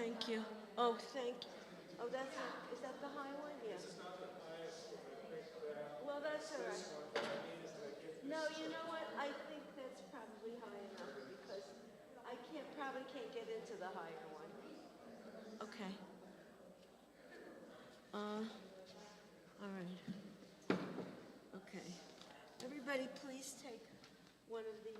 thank you. Oh, thank you. Oh, that's, is that the high one? Yeah. Well, that's all right. No, you know what? I think that's probably high enough because probably can't get into the higher one. Okay. All right. Okay. Everybody, please take one of these.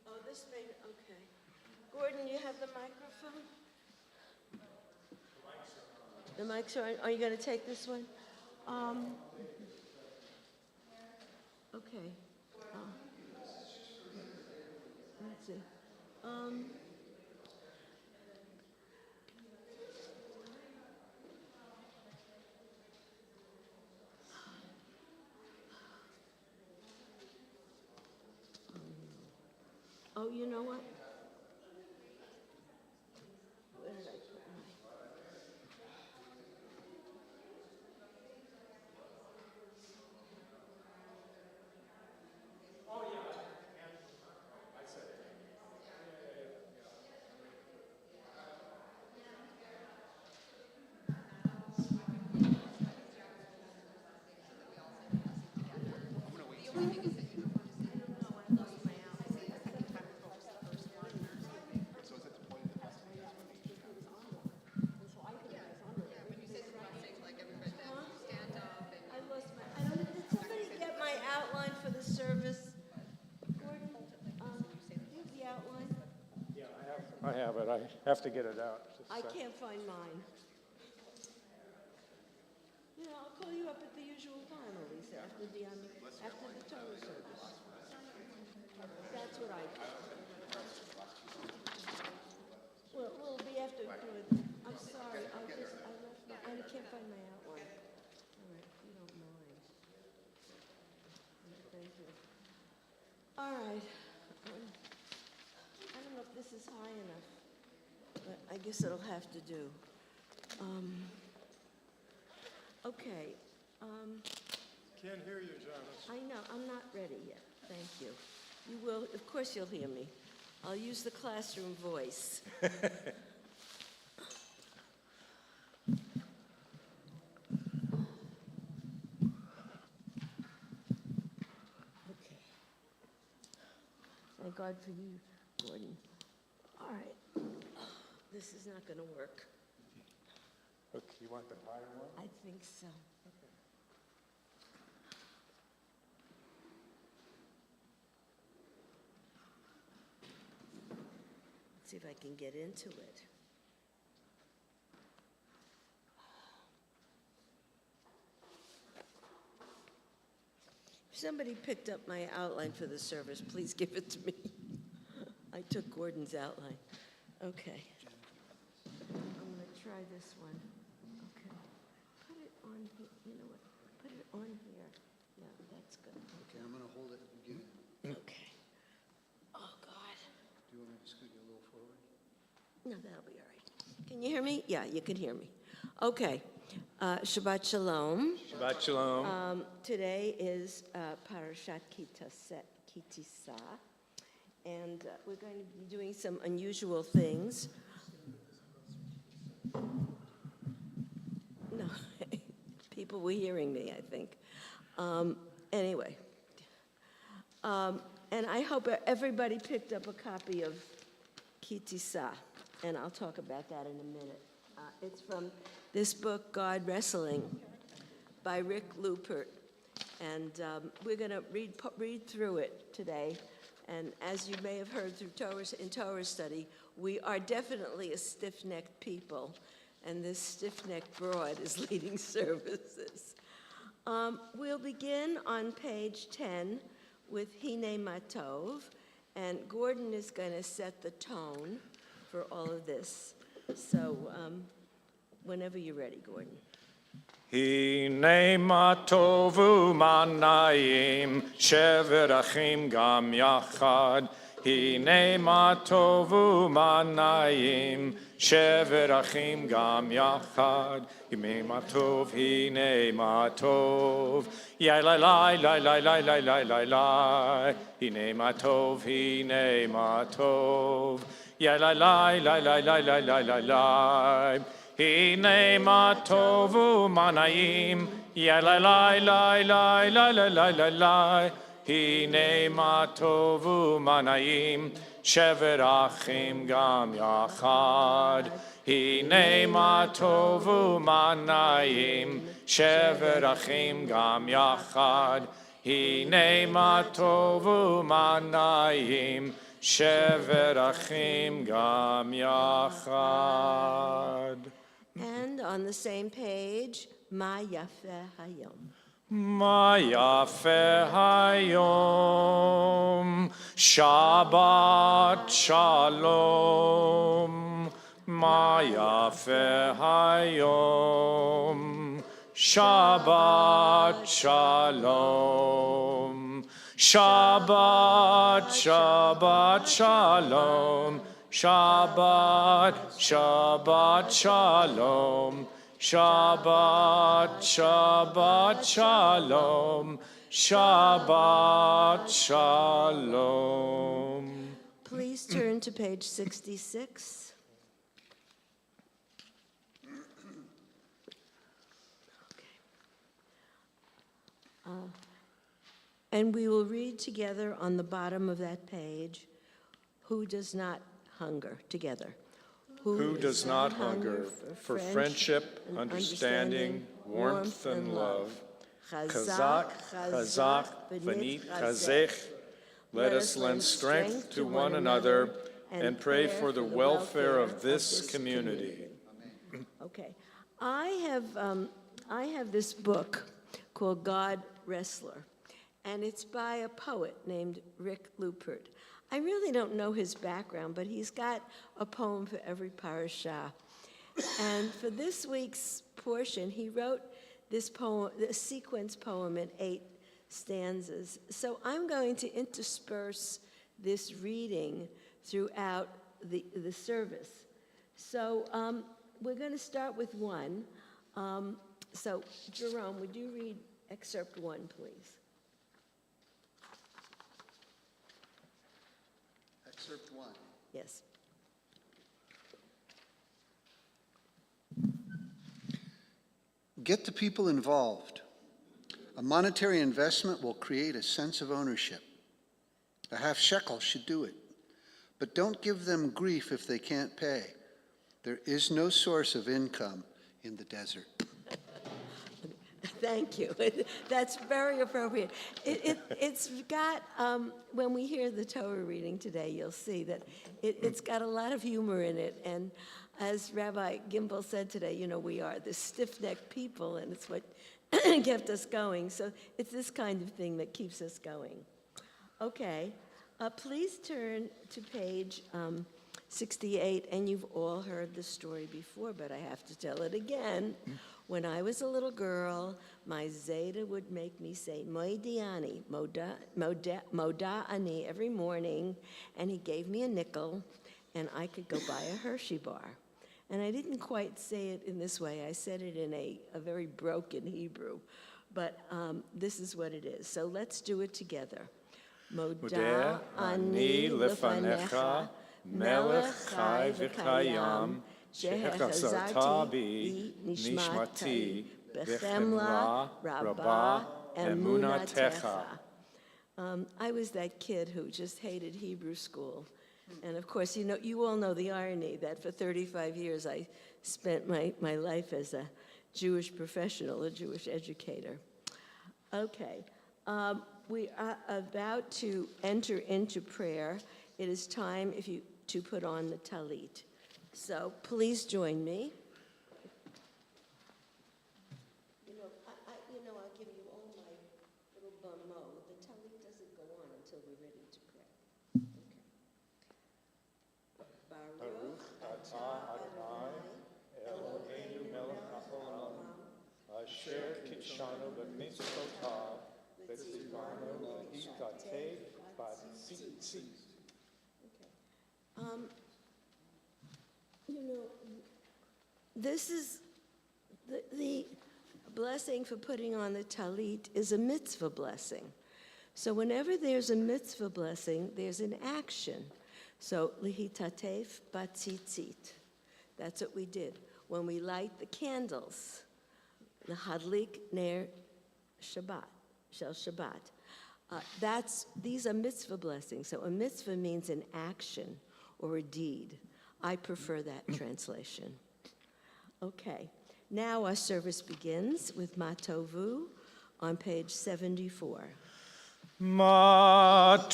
Oh, this may, okay. Gordon, you have the microphone? The mics are on. Are you going to take this one? Okay. Let's see. Oh, you know what? Where did I put my? I lost my. I don't. Did somebody get my outline for the service? Gordon, do you have the outline? I have it. I have to get it out. Just a I sec. can't find mine. You know, I'll call you up at the usual time, Elisa, after the Torah service. That's what I do. Well, it will be after doing. I'm sorry. I left my. I can't find my outline. All right, if you don't mind. Thank you. All right. I don't know if this is high enough, but I guess it'll have to do. Okay. Can't hear you, Janice. I know, I'm not ready yet. Thank you. You will, of course you'll hear me. I'll use the classroom voice. Okay. Thank God for you, Gordon. All right. This is not going to work. Okay, you want the higher one? I think so. Let's see if I can get into it. If somebody picked up my outline for the service, please give it to me. I took Gordon's outline. Okay. I'm going to try this one. Okay. Put it on here. You know what? Put it on here. Yeah, that's good. Okay, I'm going to hold it at the beginning. Okay. Oh, God. Do you want me to scoot you a little forward? No, that'll be all right. Can you hear me? Yeah, you can hear me. Okay. Shabbat Shalom. Shabbat Shalom. Today is Parashat Kitisa, and we're going to be doing some unusual things. No, people were hearing me, I think. Anyway, and I hope everybody picked up a copy of Kitisa, and I'll talk about that in a minute. It's from this book, God Wrestling, by Rick Lupert, and we're going to read through it today. And as you may have heard through Torah study, we are definitely a stiff-necked people, and this stiff-necked broad is leading services. We'll begin on page 10 with Hine Matov, and Gordon is going to set the tone for all of this. So whenever you're ready, Gordon. הנה מה טוב ומה נעים, שבר אחים גם יחד. הנה מה טוב ומה נעים, שבר אחים גם יחד. הנה מה טוב, הנה מה טוב. יא לי לי לי לי לי לי לי לי לי. הנה מה טוב, הנה מה טוב. יא לי לי לי לי לי לי לי לי לי. הנה מה טוב ומה נעים, יא לי לי לי לי לי לי לי לי לי. הנה מה טוב ומה נעים, שבר אחים גם יחד. הנה מה טוב ומה נעים, שבר אחים גם יחד. הנה מה טוב ומה נעים, שבר אחים גם יחד. And on the same page, Ma Yafeh Hayom. מה יפה היום, שבת שלום. מה יפה היום, שבת שלום. שבת, שבת שלום. שבת, שבת שלום. Shabbat, Shabbat, Shalom. Shabbat, Shalom. Please turn to page 66. And we will read together on the bottom of that page, who does not hunger, together. Who does not hunger for friendship, understanding, warmth, and love? Chazak, chazak, v'nit chazech. Let us lend strength to one another and pray for the welfare of this community. Okay. I have this book called God Wrestler, and it's by a poet named Rick Lupert. I really don't know his background, but he's got a poem for every parashah. And for this week's portion, he wrote this poem, this sequence poem in 8 stanzas. So I'm going to intersperse this reading throughout the service. So we're going to start with 1. So Jerome, would you read excerpt 1, please? Excerpt 1. Yes. Get the people involved. A monetary investment will create a sense of ownership. A half shekel should do it. But don't give them grief if they can't pay. There is no source of income in the desert. Thank you. That's very appropriate. It's got, when we hear the Torah reading today, you'll see that it's got a lot of humor in it. And as Rabbi Gimbel said today, you know, we are the stiff-necked people, and it's what kept us going. So it's this kind of thing that keeps us going. Okay. Please turn to page 68, and you've all heard the story before, but I have to tell it again. When I was a little girl, my Zeta would make me say, Moediani, Moda'ani, every morning, and he gave me a nickel, and I could go buy a Hershey bar. And I didn't quite say it in this way. I said it in a very broken Hebrew, but this is what it is. So let's do it together. Moda'ani lefanecha, melech chai v'kayam, Shehechazarti bi nishmati bechemla rabba emunatecha. I was that kid who just hated Hebrew school. And of course, you all know the irony that for 35 years I spent my life as a Jewish professional, a Jewish educator. Okay, we are about to enter into prayer. It is time to put on the talit. So please join me. I'll give you all my little bummo. The talit doesn't go on until we're ready to pray. Okay. Baruch atah Adonai Eloheinu melech haolam Asher Kitshanu B'mitzvotav, V'tzivanu Lahitatei B'tzitzit. You know, this is the blessing for putting on the talit is a mitzvah blessing. So whenever there's a mitzvah blessing, there's an action. So lihitatef batzitzit. That's what we did. When we light the candles, lahadlik ner Shabbat, shel Shabbat. These are mitzvah blessings. So a mitzvah means an action or a deed. I prefer that translation. Okay, now our service begins with Matovu on page 74. Matovu,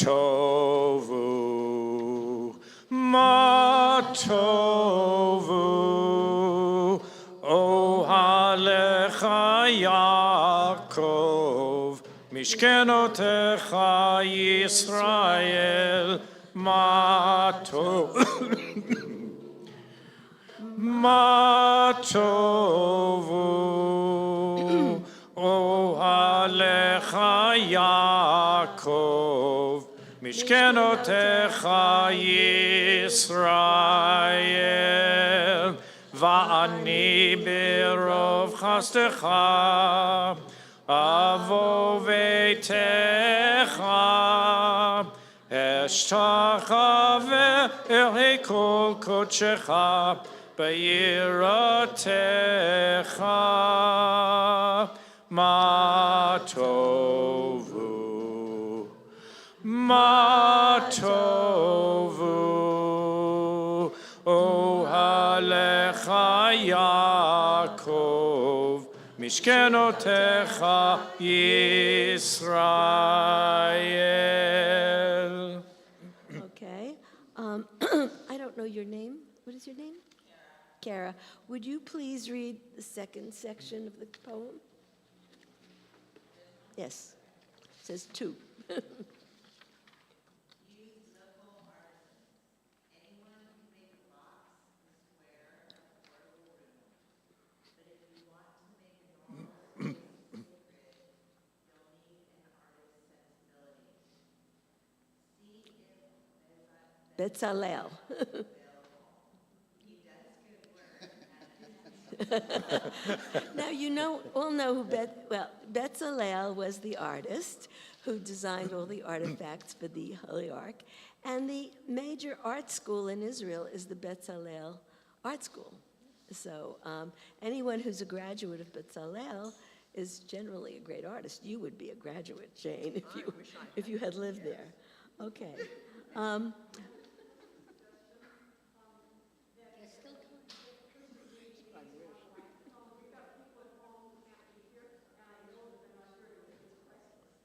Matovu, Ohalecha Yaakov, Mishkenotecha Yisrael, Matovu, Matovu, Ohalecha Yaakov, Mishkenotecha Yisrael, Va'ani berov chastecha, avo veitecha, eshtachave el kol kodshecha, b'yiratecha, Matovu, Matovu, Ohalecha Yaakov, Mishkenotecha Yisrael. Okay. I don't know your name. What is your name? Kara. Would you please read the second section of the poem? Yes. It says 2. Betzalel. Now, all know who Betzalel was the artist who designed all the artifacts for the Holy Ark. And the major art school in Israel is the Betzalel Art School. So anyone who's a graduate of Betzalel is generally a great artist. You would be a graduate, Jane, if you had lived there. Okay.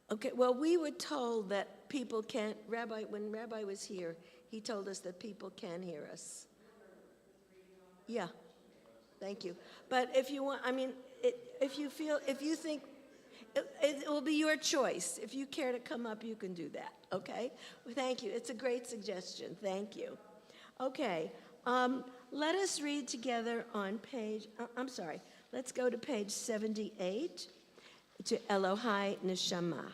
Okay, well, we were told that people can't, when Rabbi was here, he told us that people can hear us. Yeah, thank you. But if you want, if you think, it will be your choice. If you care to come up, you can do that, okay? Well, thank you. It's a great suggestion. Thank you. Okay, let us read together on let's go to page 78. To Elohai Neshama.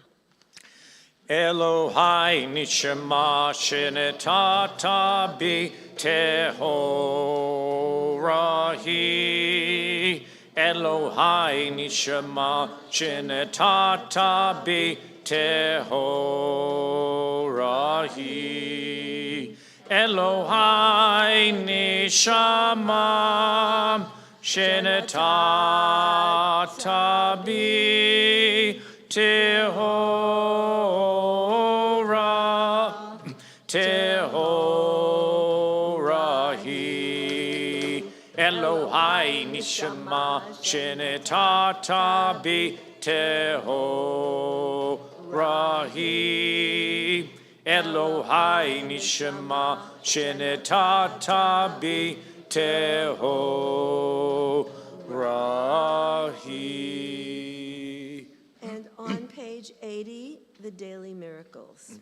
Elohai Neshama shenetata bi tehorahi. Elohai Neshama shenetata bi tehorahi. Elohai Neshama shenetata bi tehorahi. Elohai Neshama shenetata bi tehorahi. Elohai Neshama shenetata bi tehorahi. And on page 80, the daily miracles.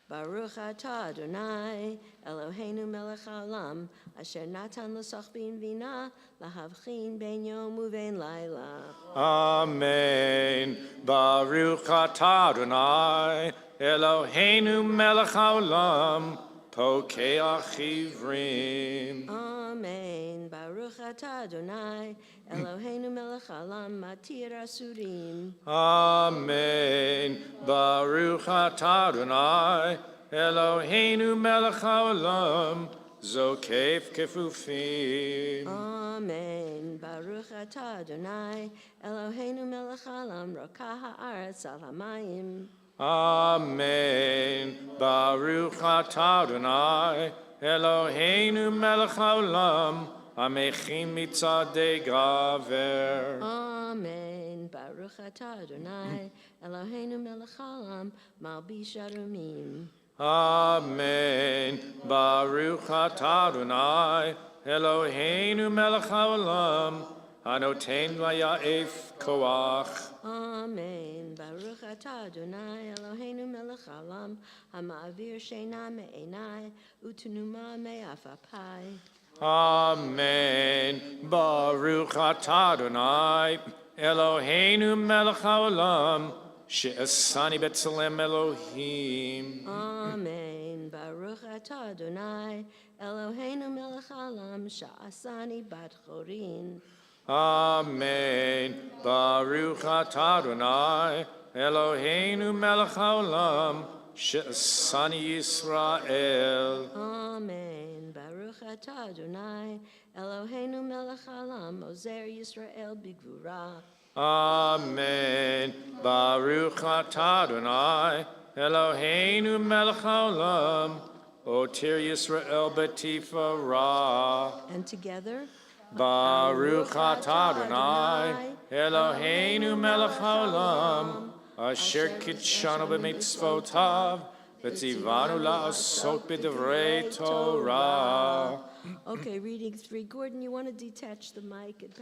Baruch atah Adonai, Eloheinu melech haolam, asher natan l'sochbin vina, lahavchin ben yom uven laila. Amen. Baruch atah Adonai, Eloheinu melech haolam, pokeach ivrim. Amen. Baruch atah Adonai, Eloheinu melech haolam, matir asurim. Amen. Baruch atah Adonai, Eloheinu melech haolam, zokef kefufim. Amen. Baruch atah Adonai, Eloheinu melech haolam, rokah haaretz al hamayim. Amen. Baruch atah Adonai, Eloheinu melech haolam, amechim mitzadei gaver. Amen. Baruch atah Adonai, Eloheinu melech haolam, malbish arumim. Amen. Baruch atah Adonai, Eloheinu melech haolam, anoten laya'ef koach. Amen. Baruch atah Adonai, Eloheinu melech haolam, hama'avir sheina me'enai, u'tenuma me'afapai. Amen. Baruch atah Adonai, Eloheinu melech haolam, she'asani b'tzelem Elohim. Amen. Baruch atah Adonai, Eloheinu melech haolam, sha'asani bat chorin. Amen. Baruch atah Adonai, Eloheinu melech haolam, she'asani Yisrael. Amen. Baruch atah Adonai, Eloheinu melech haolam, ozer Yisrael b'gvura. Amen. Baruch atah Adonai, Eloheinu melech haolam, otir Yisrael b'tifara. And together, Baruch atah Adonai, Eloheinu melech haolam, asher kitshanu b'mitzvotav, v'tzivanu la'asot b'divrei Torah. Okay, reading 3. Gordon, you want to detach the mic and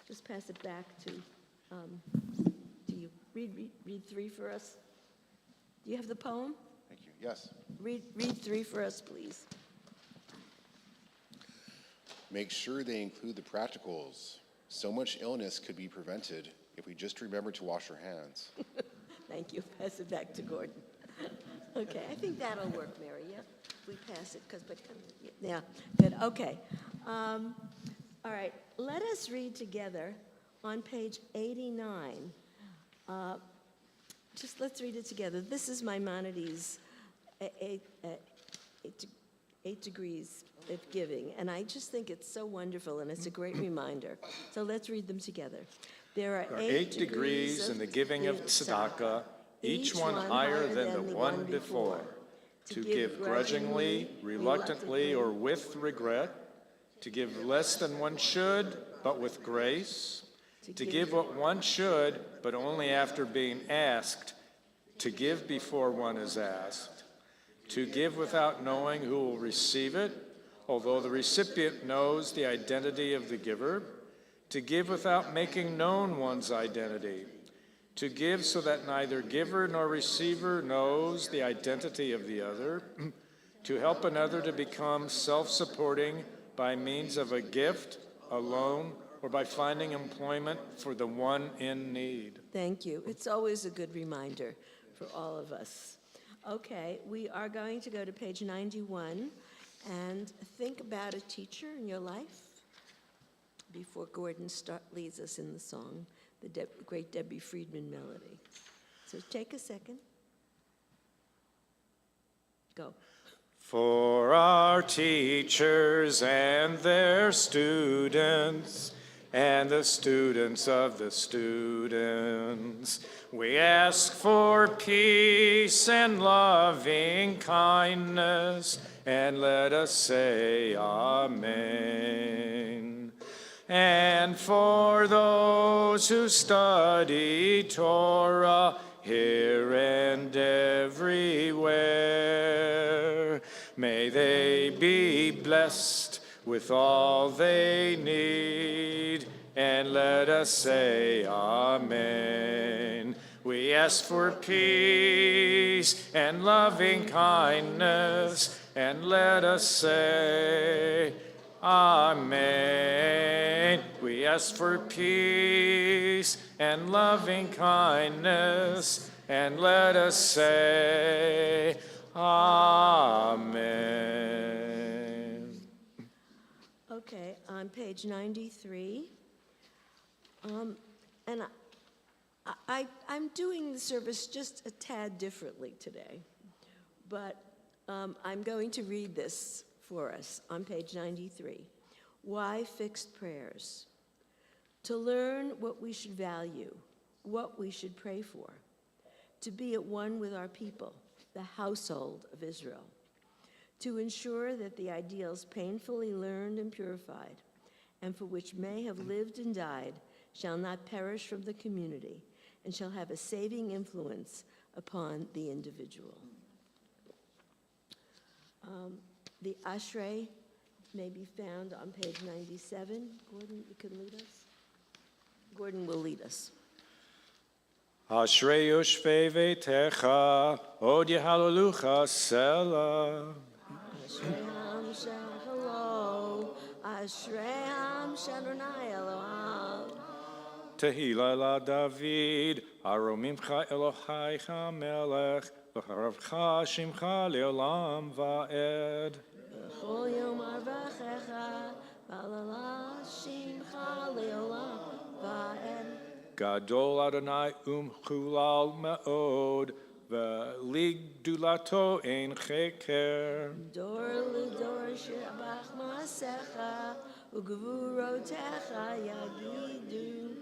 just pass it back to you. Read 3 for us. Do you have the poem? Thank you. Yes. Read 3 for us, please. Make sure they include the practicals. So much illness could be prevented if we just remember to wash our hands. Thank you. Pass it back to Gordon. Okay, I think that'll work, Mary, yeah? We pass it, yeah, good, okay. All right, let us read together on page 89. Just let's read it together. This is Maimonides' 8 degrees of giving, and I just think it's so wonderful, and it's a great reminder. So let's read them together. There are 8 degrees in the giving of tzedakah, each one higher than the one before. To give grudgingly, reluctantly, or with regret. To give less than one should, but with grace. To give what one should, but only after being asked. To give before one is asked. To give without knowing who will receive it, although the recipient knows the identity of the giver. To give without making known one's identity. To give so that neither giver nor receiver knows the identity of the other. To help another to become self-supporting by means of a gift, a loan, or by finding employment for the one in need. Thank you. It's always a good reminder for all of us. Okay, we are going to go to page 91 and think about a teacher in your life before Gordon leads us in the song, the great Debbie Friedman melody. So take a second. Go. For our teachers and their students, and the students of the students, we ask for peace and loving kindness, and let us say Amen. And for those who study Torah here and everywhere, may they be blessed with all they need, and let us say Amen. Amen. We ask for peace and loving kindness, and let us say, Amen. We ask for peace and loving kindness, and let us say, Amen. Okay, on page 93. And I'm doing the service just a tad differently today, but I'm going to read this for us on page 93. Why fixed prayers? To learn what we should value, what we should pray for, to be at one with our people, the household of Israel, to ensure that the ideals painfully learned and purified, and for which may have lived and died, shall not perish from the community, and shall have a saving influence upon the individual. The Ashrei may be found on page 97. Gordon, you can lead us? Gordon will lead us. Ashrei yoshvei veitecha, od yehallelucha selah. Ashrei Shachalo, Ashrei Shadonai Elohim. Tehillah la David, aromimcha Elohaicha melech, v'charavcha shimcha leolam va'ed. B'chol yom arvachecha, v'alala shimcha leolam va'ed. Gadol Adonai chulal me'od, v'ligdulato ein cheker. Dor l'dor shabach masecha, u'gevurotecha yagidu.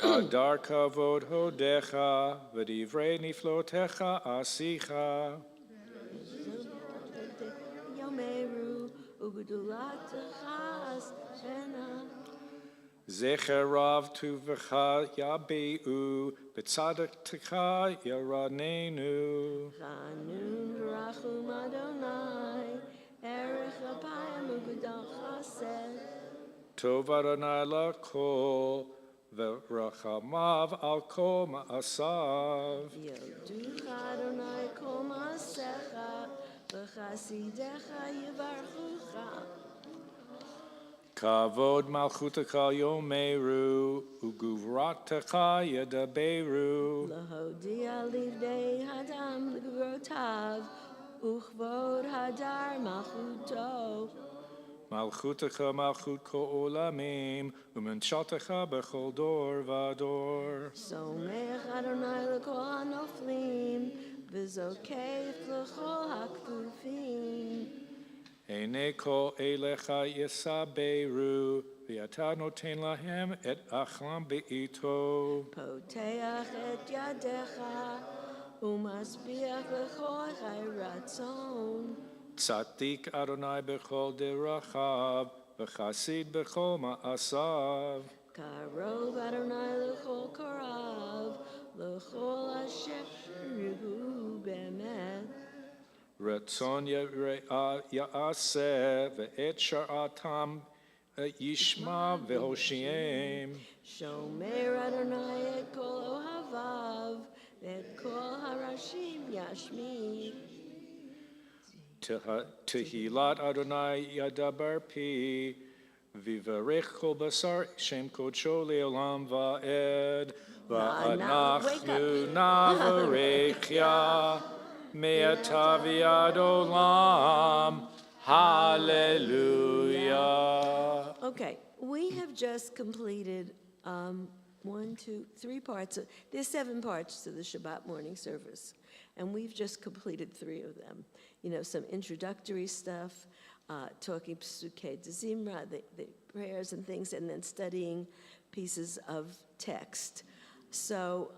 Adar kavod hodecha, v'divrei niflotecha asicha. Yomeru, u'gedulatcha asena. Zecherav tuvecha yabe'u, b'tzadaktecha yaranenu. Chanun v'rachum Adonai, erech apayim u'gedal chesed. Tov Adonai lakol, v'rachamav al kol ma'asav. Yoducha Adonai kol maasecha, v'chasidecha yivarchucha. Kavod malchutecha yomeru, uguvratecha yedaberu. Lahodia livdei hadam l'gvotav, uchvod hadar malchuto. Malchutecha malchut kol olamim, u'menshatecha bechol dor vador. Somech Adonai l'kol hanoflim, v'zokef l'chol hakfufim. Eine kol elecha yesaberu, v'yata noten lahem et achlam be'ito. Poteach et yadecha, u'masbiach l'chol chai ratzon. Tzadik Adonai bechol derachav, v'chasid bechol ma'asav. Karov Adonai l'chol korav, l'chol asher yuhu be'emet. Ratzon ya'aseh, ve'et sharatam yishma ve'hoshiem. Shomer Adonai et kol ohavav, et kol harashim yashmi. Tehillat Adonai yadabar pi, vivarech kol basar shem kodsho le'olam va'ed, va'anachnu navarech ya, me'ata v'yad olam, hallelujah. Okay, we have just completed 1, 2, 3 parts. There's 7 parts to the Shabbat morning service, and we've just completed 3 of them. You know, some introductory stuff, talking Psukei de Zimra, the prayers and things, and then studying pieces of text. So,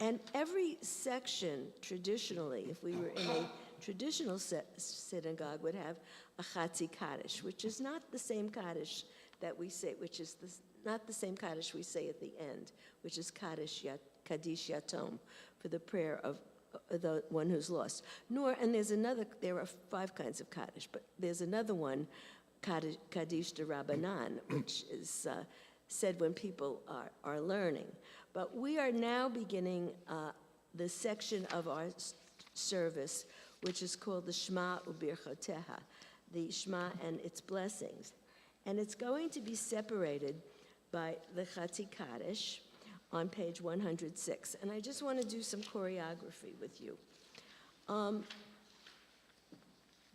and every section, traditionally, if we were in a traditional synagogue, would have a Chatzi Kaddish, which is not the same Kaddish that we say, which is not the same Kaddish we say at the end, which is Kaddish Yatom, for the prayer of the one who's lost. And there's another, there are 5 kinds of Kaddish, but there's another one, Kaddish de Rabbanan, which is said when people are learning. But we are now beginning the section of our service, which is called the Shema Ubirchoteha, the Shema and its blessings. And it's going to be separated by the Chatzi Kaddish on page 106. And I just want to do some choreography with you.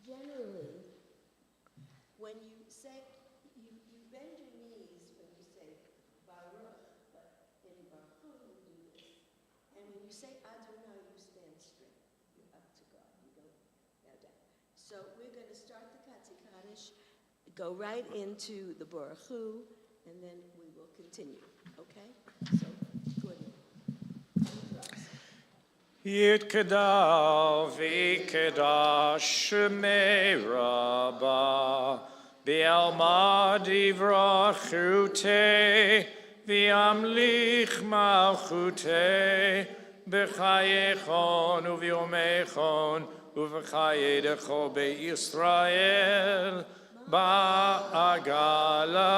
Generally, when you say, you bend your knees when you say Baruch, but in Baruch you do this. And when you say Adonai, you stand straight. You're up to God. You don't bow down. So we're going to start the Chatzi Kaddish, go right into the Baruch Hu, and then we will continue. Okay? So, Gordon. Yitkadal v'kadash shemei rabba B'alma divrachute v'amlich malchute B'chayechon uv'yomechon uv'chayedecho be'Yisrael Ba'agala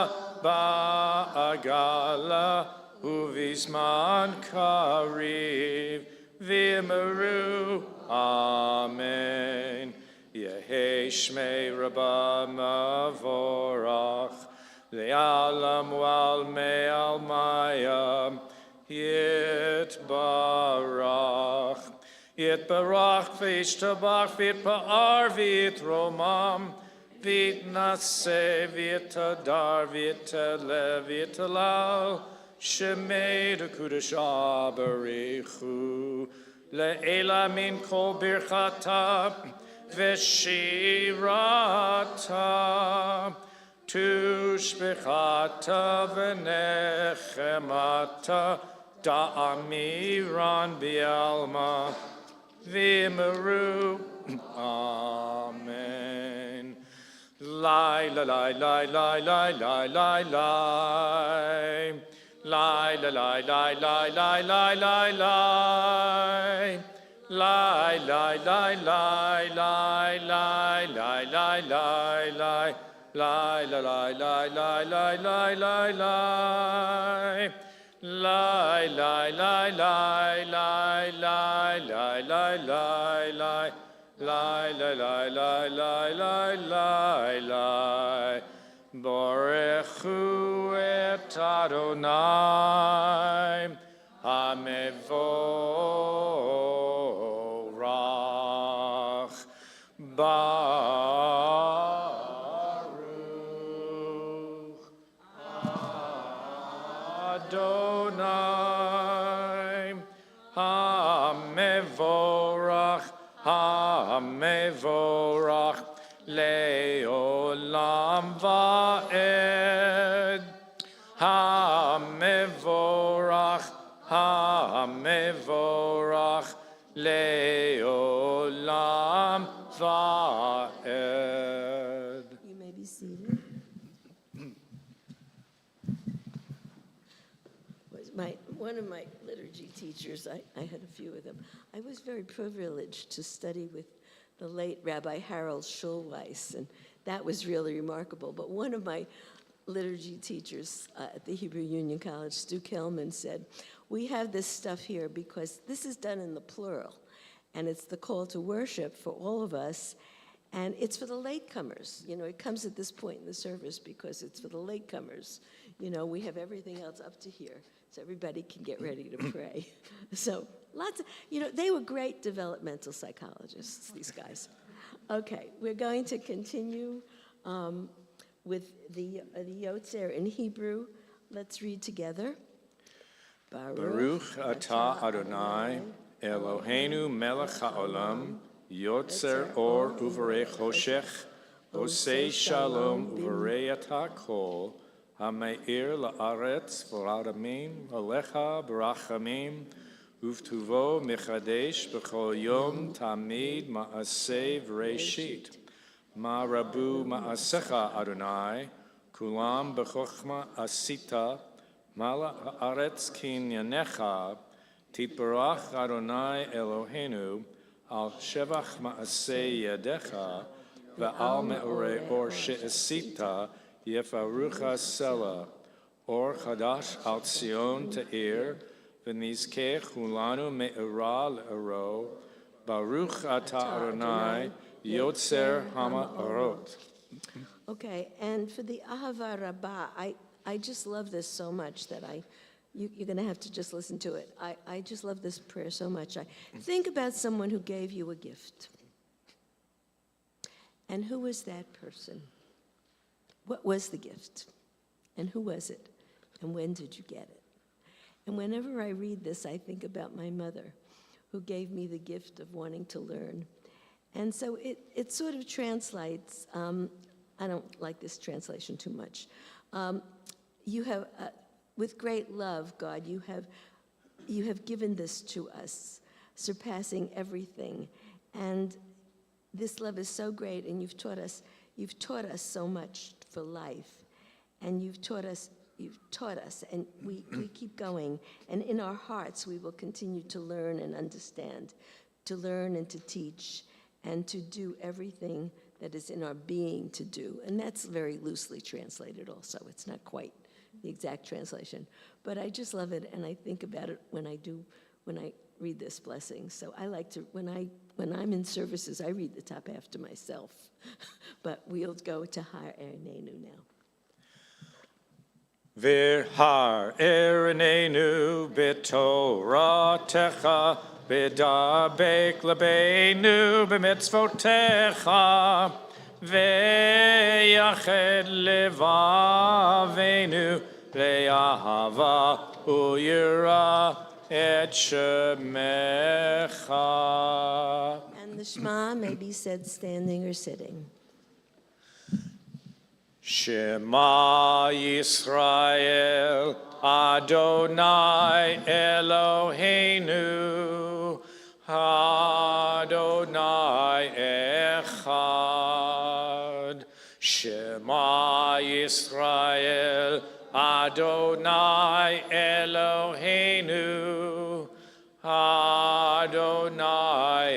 uvisman kariv v'maru amen. Yehei shmei rabba mavorach le'alam wal me'al mayam yitbarach v'yishtabach v'yitpa'ar v'yitromam v'yitnaseh v'yitadar v'yitalev v'yitalal Shemei Kudesh Abarichu Le'ela min kol birchata v'shirata Tushbechata v'nechemata Da'amiran bi'alma v'meru Amen. Lai la lai lai lai lai lai lai lai Lai la lai lai lai lai lai lai lai Lai lai lai lai lai lai lai lai lai lai Lai la lai lai lai lai lai lai lai Lai lai lai lai lai lai lai lai lai lai Lai lai lai lai lai lai lai lai Borechu et Adonai Hamevorach Baruch Adonai Hamevorach Hamevorach Le'olam va'ed Hamevorach Hamevorach Le'olam va'ed. You may be seated. One of my liturgy teachers, I had a few of them, I was very privileged to study with the late Rabbi Harold Schulweiss, and that was really remarkable. But one of my liturgy teachers at the Hebrew Union College, Stu Kelman, said, we have this stuff here because this is done in the plural, and it's the call to worship for all of us, and it's for the latecomers. You know, it comes at this point in the service because it's for the latecomers. You know, we have everything else up to here, so everybody can get ready to pray. So lots of, you know, they were great developmental psychologists, these guys. Okay, we're going to continue with the Yotzer in Hebrew. Let's read together. Baruch atah Adonai Eloheinu melech haolam Yotzer or uvarei choshech Osei shalom uvarei et hakol Hameir la'aretz v'radamim alecha b'rachamim Uvtuvo mechadesh b'chol yom tamid ma'aseh v'reishit Ma'rabu ma'asecha Adonai kulam b'chochma asita Mala ha'aretz kinyanecha titbarach Adonai Eloheinu al shevach ma'aseh yadecha ve'al me'orei or she'esita yefarucha sela or chadash al Tzion te'ir ונזכה כולנו מארה לארו, ברוך אתה אדוני, יוצר המאורות. Okay, and for the Ahava Rabbah, I just love this so much that you're going to have to just listen to it. I just love this prayer so much. Think about someone who gave you a gift. And who was that person? What was the gift? And who was it? And when did you get it? And whenever I read this, I think about my mother, who gave me the gift of wanting to learn. And so it sort of translates, I don't like this translation too much. You have, with great love, God, you have given this to us, surpassing everything. And this love is so great, and you've taught us so much for life. And you've taught us, and we keep going. And in our hearts, we will continue to learn and understand, to learn and to teach, and to do everything that is in our being to do. And that's very loosely translated also. It's not quite the exact translation. But I just love it, and I think about it when I read this blessing. So I like to, when I'm in services, I read the top half to myself. But we'll go to Ha'ernenu now. V'har ernenu b'toratecha b'dabek lebeinu b'mitzvotecha v'yached levavenu le'ahava u'yira et shemecha. And the Shema may be said standing or sitting. Shema Yisrael, Adonai Eloheinu, Adonai Echad. Shema Yisrael, Adonai Eloheinu, Adonai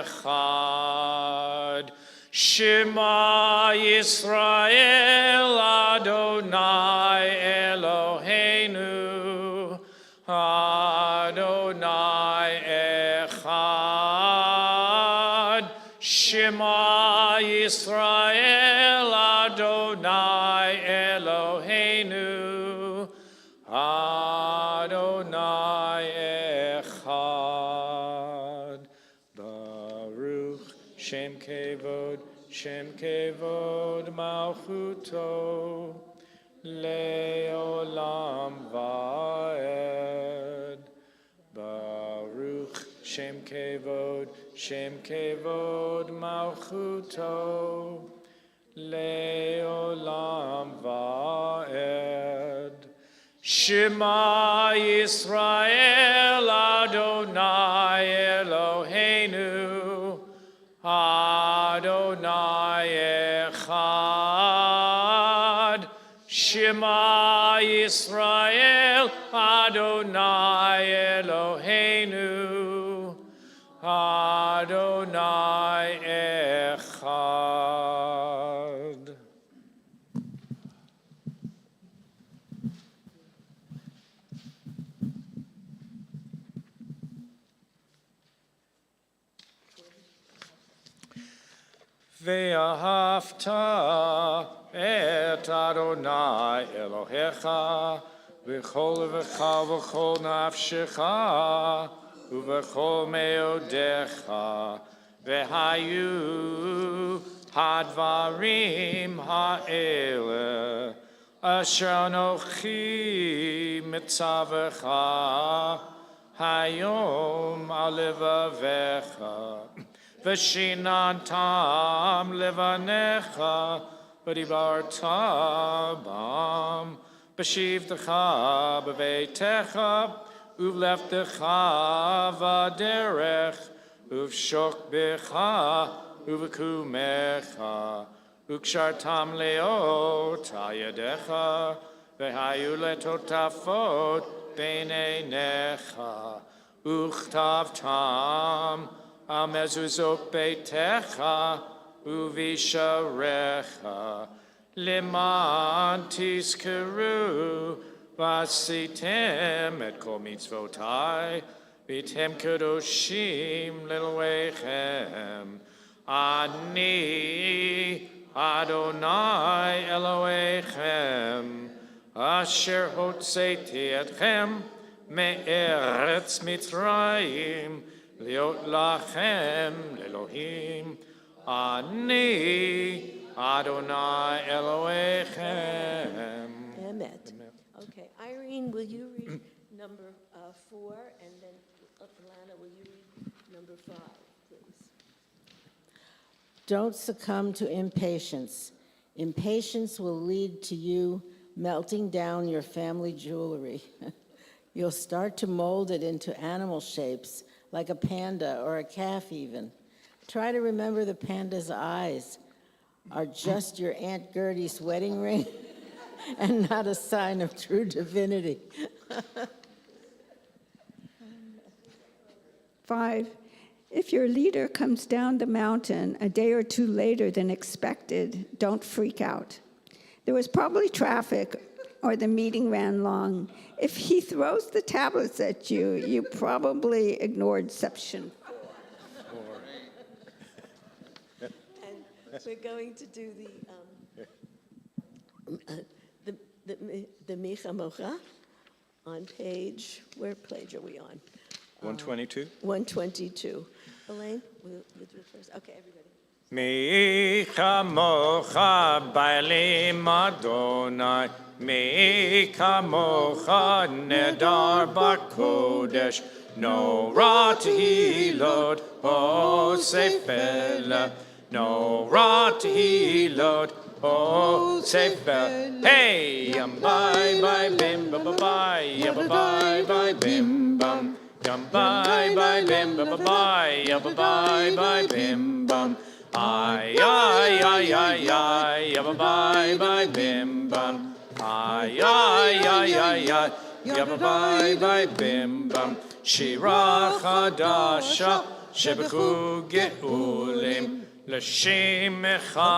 Echad. Shema Yisrael, Adonai Eloheinu, Adonai Echad. Shema Yisrael, Adonai Eloheinu, Adonai Echad. Baruch Shem Kevod, Shem Kevod Malchuto, Le'olam Va'ed. Baruch Shem Kevod, Shem Kevod Malchuto, Le'olam Va'ed. Shema Yisrael, Adonai Eloheinu, Adonai Echad. Shema Yisrael, Adonai Eloheinu, Adonai Echad. Ve'ahavta et Adonai Elohecha v'chol levecha v'chol nafshecha u'v'chol meodecha ve'hayu hadvarim ha'ele asher anochi mitzavecha hayom al levavecha V'shinantam levanecha, v'dibarta bam, v'shivtecha b'veitecha, uvleftecha v'derech, uvshokbecha, uvkumecha, ukshartam leot hayadecha, v'hayu letotafot b'neinecha, uchtavtam, Amezuzot beitecha uvisharecha liman tizkeru ועשיתם את כל מצוותי, והייתם קדושים לאלוהיכם. אני אדוני אלוהיכם, אשר הוצאתי אתכם מארץ מצרים, להיות לכם לאלוהים. אני אדוני אלוהיכם. Emet. Okay, Irene, will you read number 4, and then Alana, will you read number 5, please? Don't succumb to impatience. Impatience will lead to you melting down your family jewelry. You'll start to mold it into animal shapes, like a panda or a calf even. Try to remember the panda's eyes are just your Aunt Gertie's wedding ring and not a sign of true divinity. 5, if your leader comes down the mountain a day or two later than expected, don't freak out. There was probably traffic or the meeting ran long. If he throws the tablets at you, you probably ignored section 4. And we're going to do the Micha Mocha on page, where page are we on? 122. 122. Elaine, we'll do it first. Okay, everybody. מי כמוך בעלים אדוני, מי כמוך נדר בקודש, נורא תהילות אוסף אלה, נורא תהילות אוסף אלה. היי, ים ביי ביי בים בם ביי, ים ביי ביי בים בם, ים ביי ביי בים בם ביי, ים ביי ביי בים bum. Ay, ay, ay, ay, ay, yabba bye bye bim bum. Ay, ay, ay, ay, ay, yabba bye bye bim bum. Shira chadasha, shebechu geulim, l'shemecha,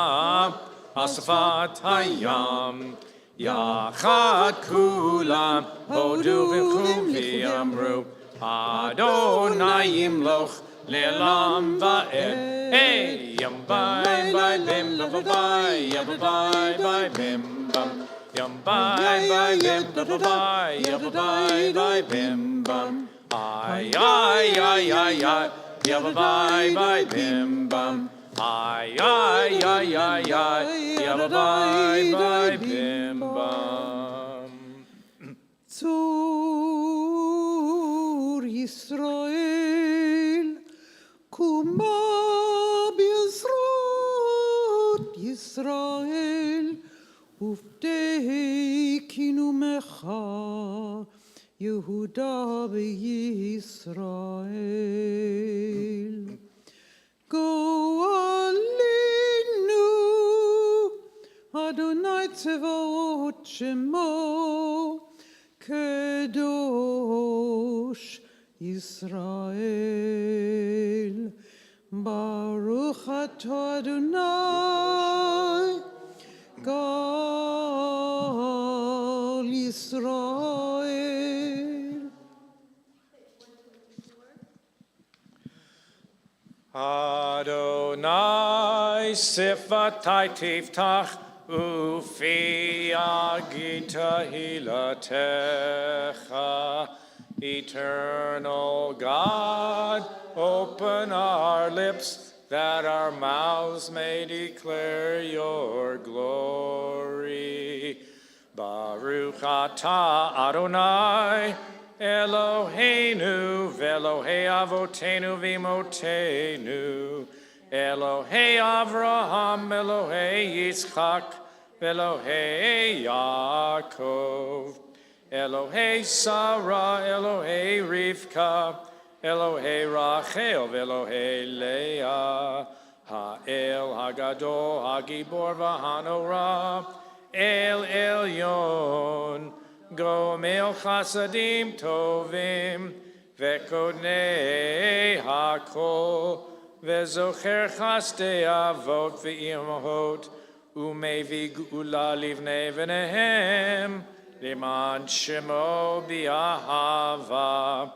asafat hayam. Yachad kulam, hodu v'chum v'yamru, Adonai yimloch, Le'elam va'ed. Hey, yum bye bye bim bum bye, yum bye bye bim bum, yum bye bye bim bum bye, yum bye bye bim bum. Ay ay ay ay ay, yum bye bye bim bum. Ay ay ay ay ay, yum bye bye bim bum. Tzur Yisrael, Kuma b'Yisrot Yisrael, Uftei kinumecha, Yehuda b'Yisrael. Go'alinu, Adonai Tzevaot Shemo, Kedosh Yisrael. Baruch atah Adonai, Gal Yisrael. Adonai sifatai tiftach ufi agita hilatecha. Eternal God, open our lips that our mouths may declare your glory. Baruch atah Adonai, Eloheinu, ve'Elohei avotenu v'imotenu, Elohei Avraham, Elohei Yitzchak, ve'Elohei Yaakov, Elohei Sarah, Elohei Rivka, Elohei Rachel, ve'Elohei Leah, Ha'el Hagadol, Hagibor v'Hanora, El Elyon, Gomel Chasadim Tovim, Ve'kodnei Hakol, Ve'zocher Chasdei Avot ve'imahot, Umevi Geula Livnei V'nehem, Liman Shemo Bi'ahava,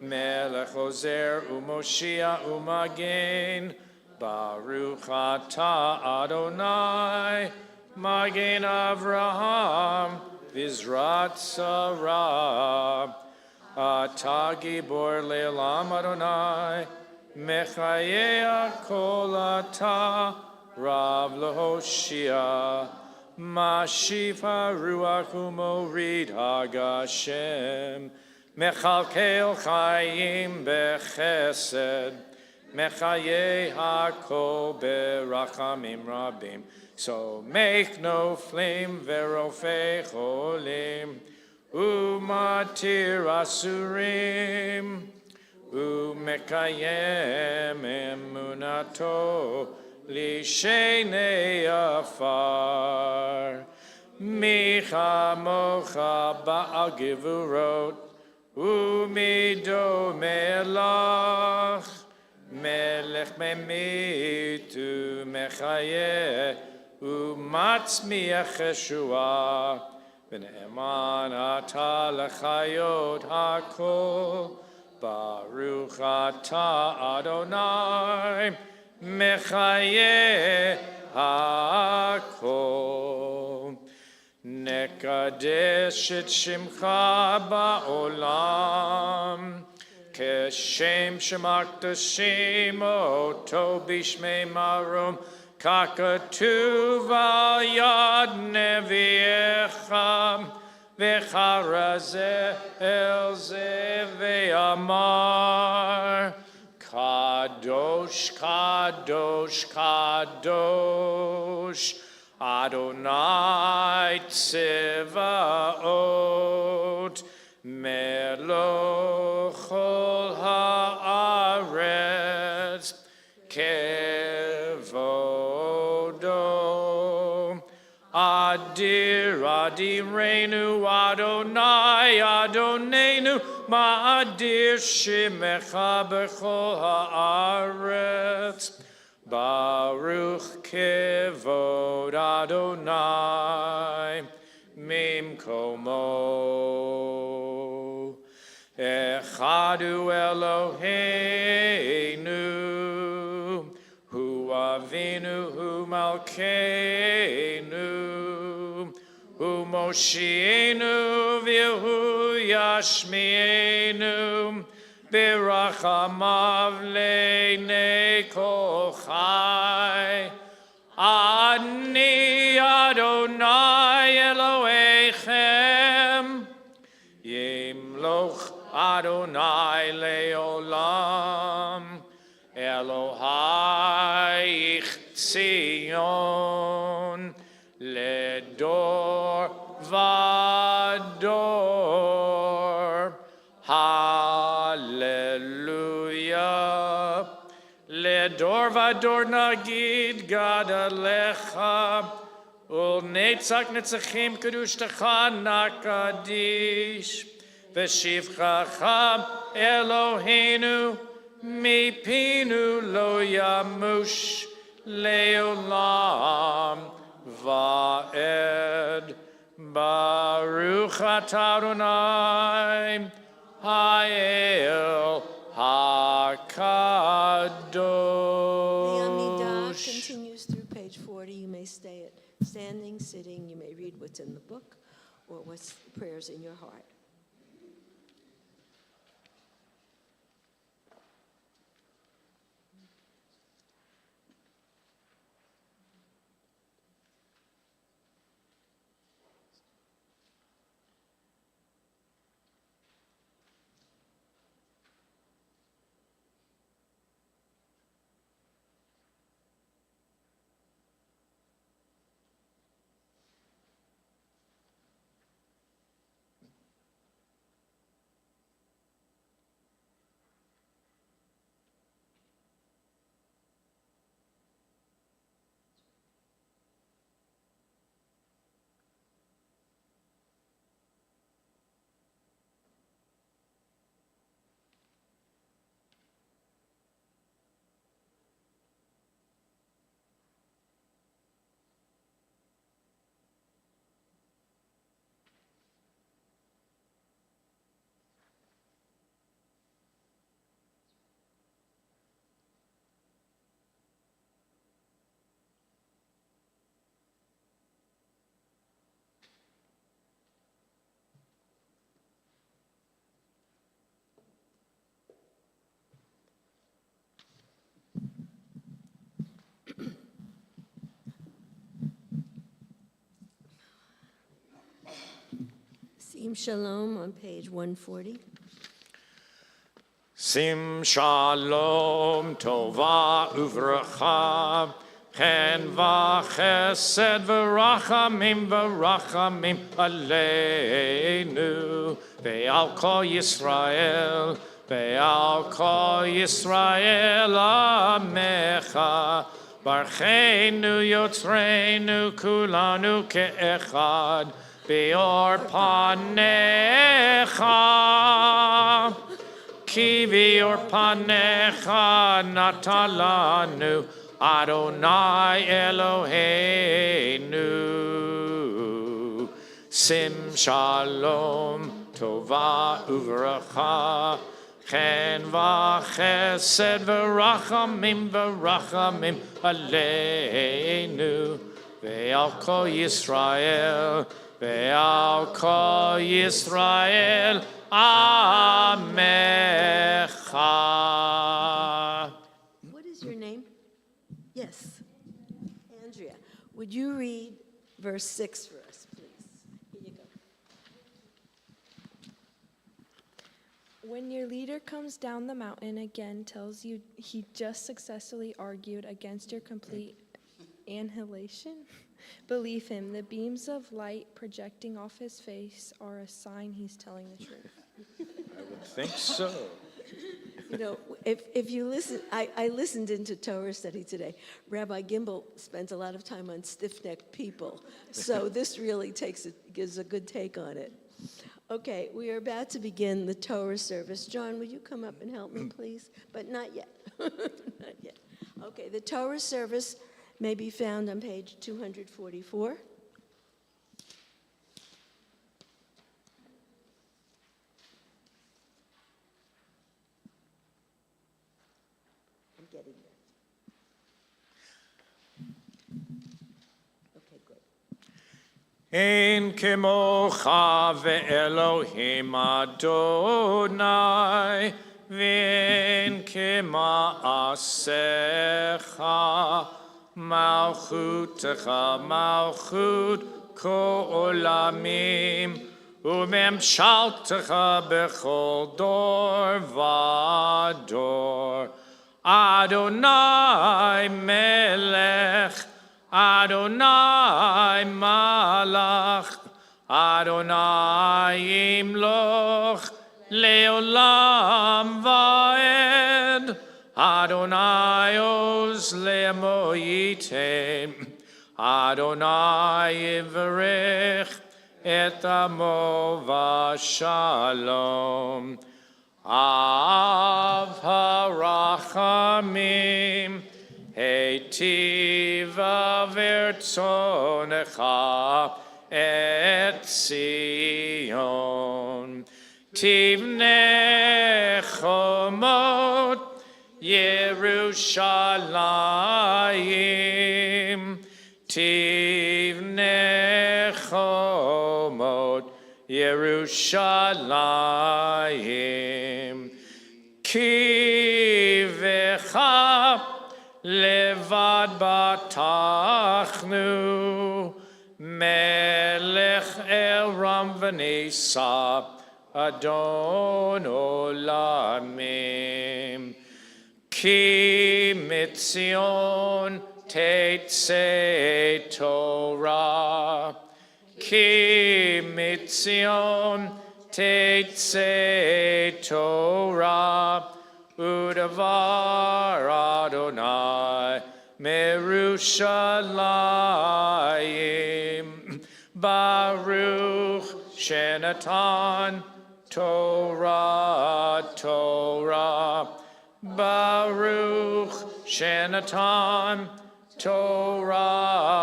Melech Ozer Umoshia Umagen, Baruch Atah Adonai, Magen Avraham, Vizrat Sarah, Atah Gibor Le'elam Adonai, Mechayeh Kol Atah, Rav Lehoshia, Mashifa Ruach Umorid Hagashem, Mechalkel Chaim Bechesed, Mechayeh HaKol Berachamim Rabim. So make no flame verofei cholim, umatir asurim, umekayem emunato, lishenei afar. Micha mocha ba'al givurot, umido melach, melech memitu mechayeh, umatzmiach Yeshua, v'ne'eman atah lechayot hakol, baruch atah Adonai, mechayeh hakol. Nekadesh et shimcha ba'olam, keshem shemakdashim oto bishmei marom, kakatuv al yad neviecha, v'charazeh ze ve'amar, kadosh, kadosh, kadosh, Adonai Tsevaot, Melochol haaretz, Kevodo, Adir Adirenu, Adonai Adonenu, Ma'adir Shemecha b'chol haaretz, Baruch Kevod Adonai Mimkomo, Echadu Eloheinu, Hu Avinu, Hu Malkeinu, Hu Moshienu, V'hu Yashmienu, Birachamav le'nei kol chai. Ani Adonai Elohechem, Yimloch Adonai le'olam, Elohai Tzion, ledor vador. Hallelujah. Ledor vador nagid gad alecha, ul netzach netzachim kedushtecha nakadish, v'shivchacha Eloheinu mipinu lo yamush leolam va'ed. Baruch atah Adonai Ha'el HaKadosh. The Amidah continues through page 40. You may stay at standing, sitting. You may read what's in the book or what's prayers in your heart. Team Shalom on page 140. Sim shalom tova uvracha chen v'chesed v'rachamim aleinu ve'al kol Yisrael amecha barcheinu yotzreinu kulanu ke'echad be'or panecha Ki v'or panecha natalanu Adonai Eloheinu. Sim shalom tova uvracha chen v'chesed v'rachamim aleinu ve'al kol Yisrael Amecha. What is your name? Yes. Andrea, would you read verse 6 for us, please? Here you go. When your leader comes down the mountain again, tells you he just successfully argued against your complete annihilation, believe him. The beams of light projecting off his face are a sign he's telling the truth. I would think so. You know, if you listen, I listened into Torah study today. Rabbi Gimbel spends a lot of time on stiff-necked people, so this really gives a good take on it. Okay, we are about to begin the Torah service. John, would you come up and help me, please? But not yet. Not yet. Okay, the Torah service may be found on page 244. I'm getting there. Okay, good. Ein kemocha ve'elohim Adonai ve'en kema'asecha Malchutecha malchut ko'olamim Umemshaltecha bechol dor vador Adonai melech Adonai malach Adonai imloch leolam vaed Adonai oz le'moyitem Adonai yivarech et amo v'shalom Av harachamim heitiva v'rtzonecha et Zion Tivnei chomot Yerushalayim Tivnei chomot Yerushalayim Ki v'cha levad batachnu Melech el ram v'nisa Adon olamim Ki mitzion tetzei Torah Ki mitzion tetzei Torah Udavar Adonai Merushalayim Baruch Shenatan Torah Baruch Shenatan Torah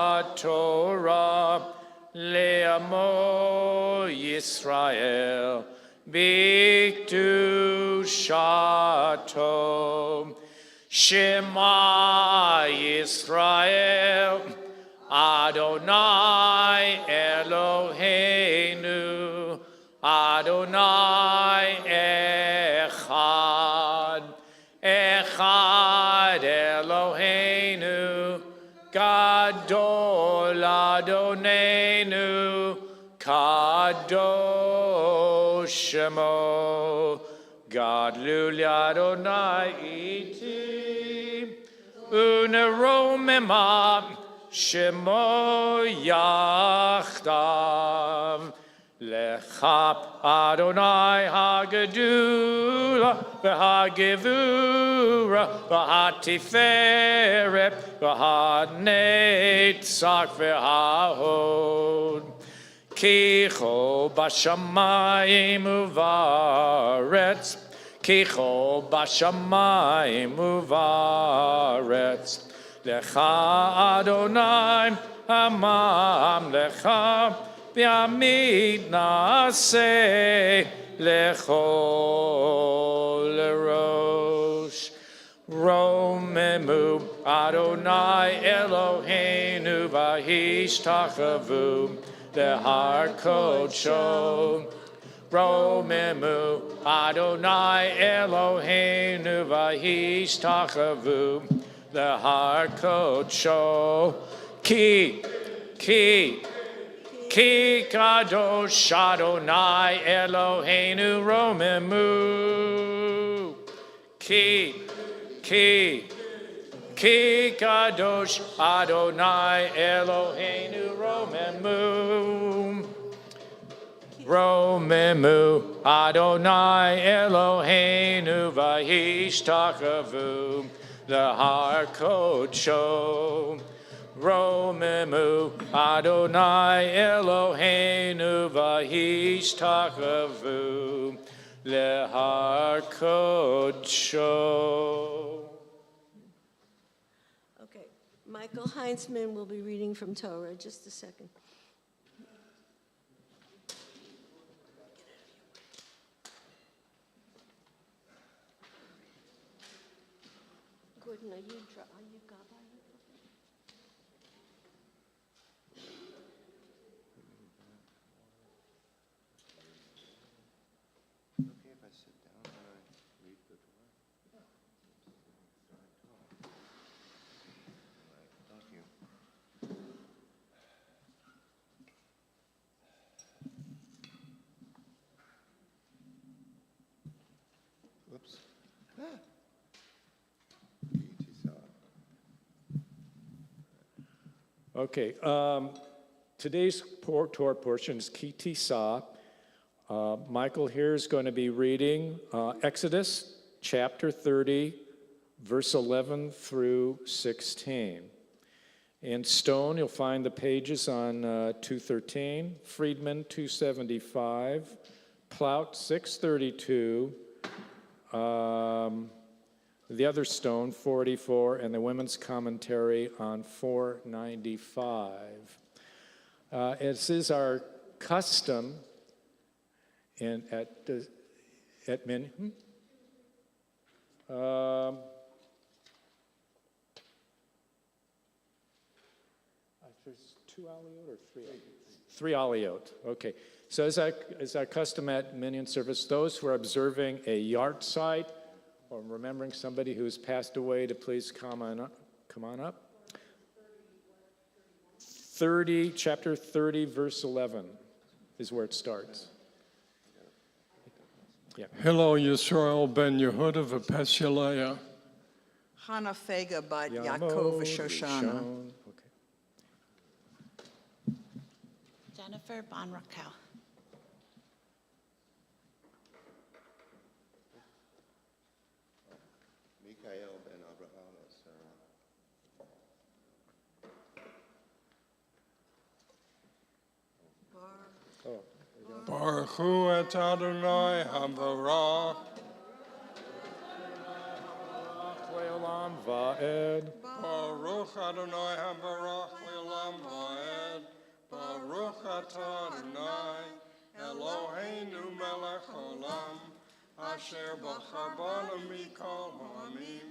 Le'amo Yisrael B'kedushato Shema Yisrael Adonai Eloheinu Adonai Echad Eloheinu Gadol Adonenu Kadosh Shemo. Gadlu Adonai iti. Uneromema Shemo Yachdav. Lecha Adonai Hagadula v'Hagivura v'Hatiferet v'Hanetzach v'Hahod. Kicho b'shamayim uvaretz. Kicho b'shamayim uvaretz. Lecha Adonai Hamam Lecha V'amid Naseh Lechol Rosh. Romemu Adonai Eloheinu V'hishtachavu Lehar Kodsho. Romemu Adonai Eloheinu V'hishtachavu Lehar Kodsho. Ki Kadosh Adonai Eloheinu Romemu. Ki Kadosh Adonai Eloheinu Romemu. Romemu Adonai Eloheinu V'hishtachavu Lehar Kodsho. Romemu Adonai Eloheinu V'hishtachavu Lehar Kodsho. Okay, Michael Heinzman will be reading from Torah. Just a second. Gordon, are you Gabbai? Okay, if I sit down and I read the Torah? Thank you. Whoops. Okay, today's Torah portion is Ki Tisa. Michael here is going to be reading Exodus chapter 30, verse 11 through 16. In Stone, you'll find the pages on 213, Friedman 275, Plout 632, the other Stone 484, and the Women's Commentary on 495. As is our custom at Min. There's 2 aliyot or 3 aliyot? 3 aliyot, okay. So as our custom at Minyan service, those who are observing a yard site or remembering somebody who's passed away, to please come on up. 30, chapter 30, verse 11 is where it starts. Yeah. Hello, Yisrael ben Yehuda v'Peshileah. Hannah Fega bat Yaakov Shoshana. Okay. Jennifer Bon Raquel. Mikael ben Abraham. Baruch Hu et Adonai Habarach. Le'olam va'ed. Baruch Adonai Habarach le'olam va'ed. Baruch atah Adonai Eloheinu melech olam. Asher bachar banu mikol ha'amim.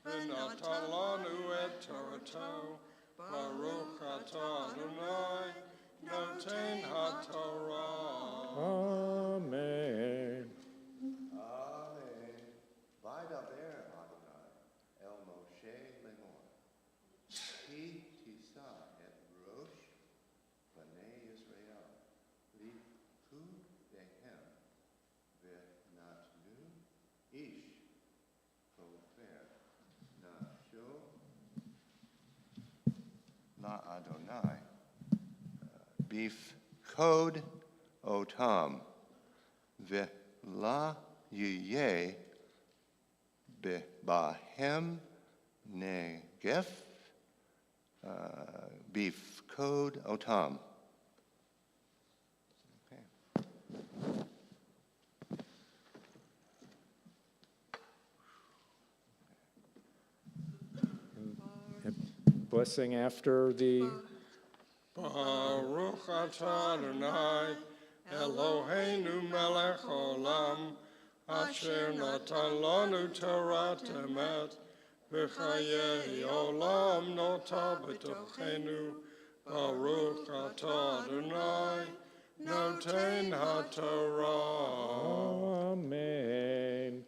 V'natan lanu et Torato. Baruch atah Adonai Noten HaTorah. Amen. Amen. Vaidaber Adonai el Moshe lemor. Ki tisa et rosh b'nei Yisrael. Likud behem Adonai. Beef code otam. V'la yiyeh bebahem negef. Beef code otam. Blessing after the Baruch atah Adonai, Eloheinu melech olam, asher natan lanu Torat emet, v'chayei olam nota b'tochenu. Baruch atah Adonai, noten haTorah. Amen.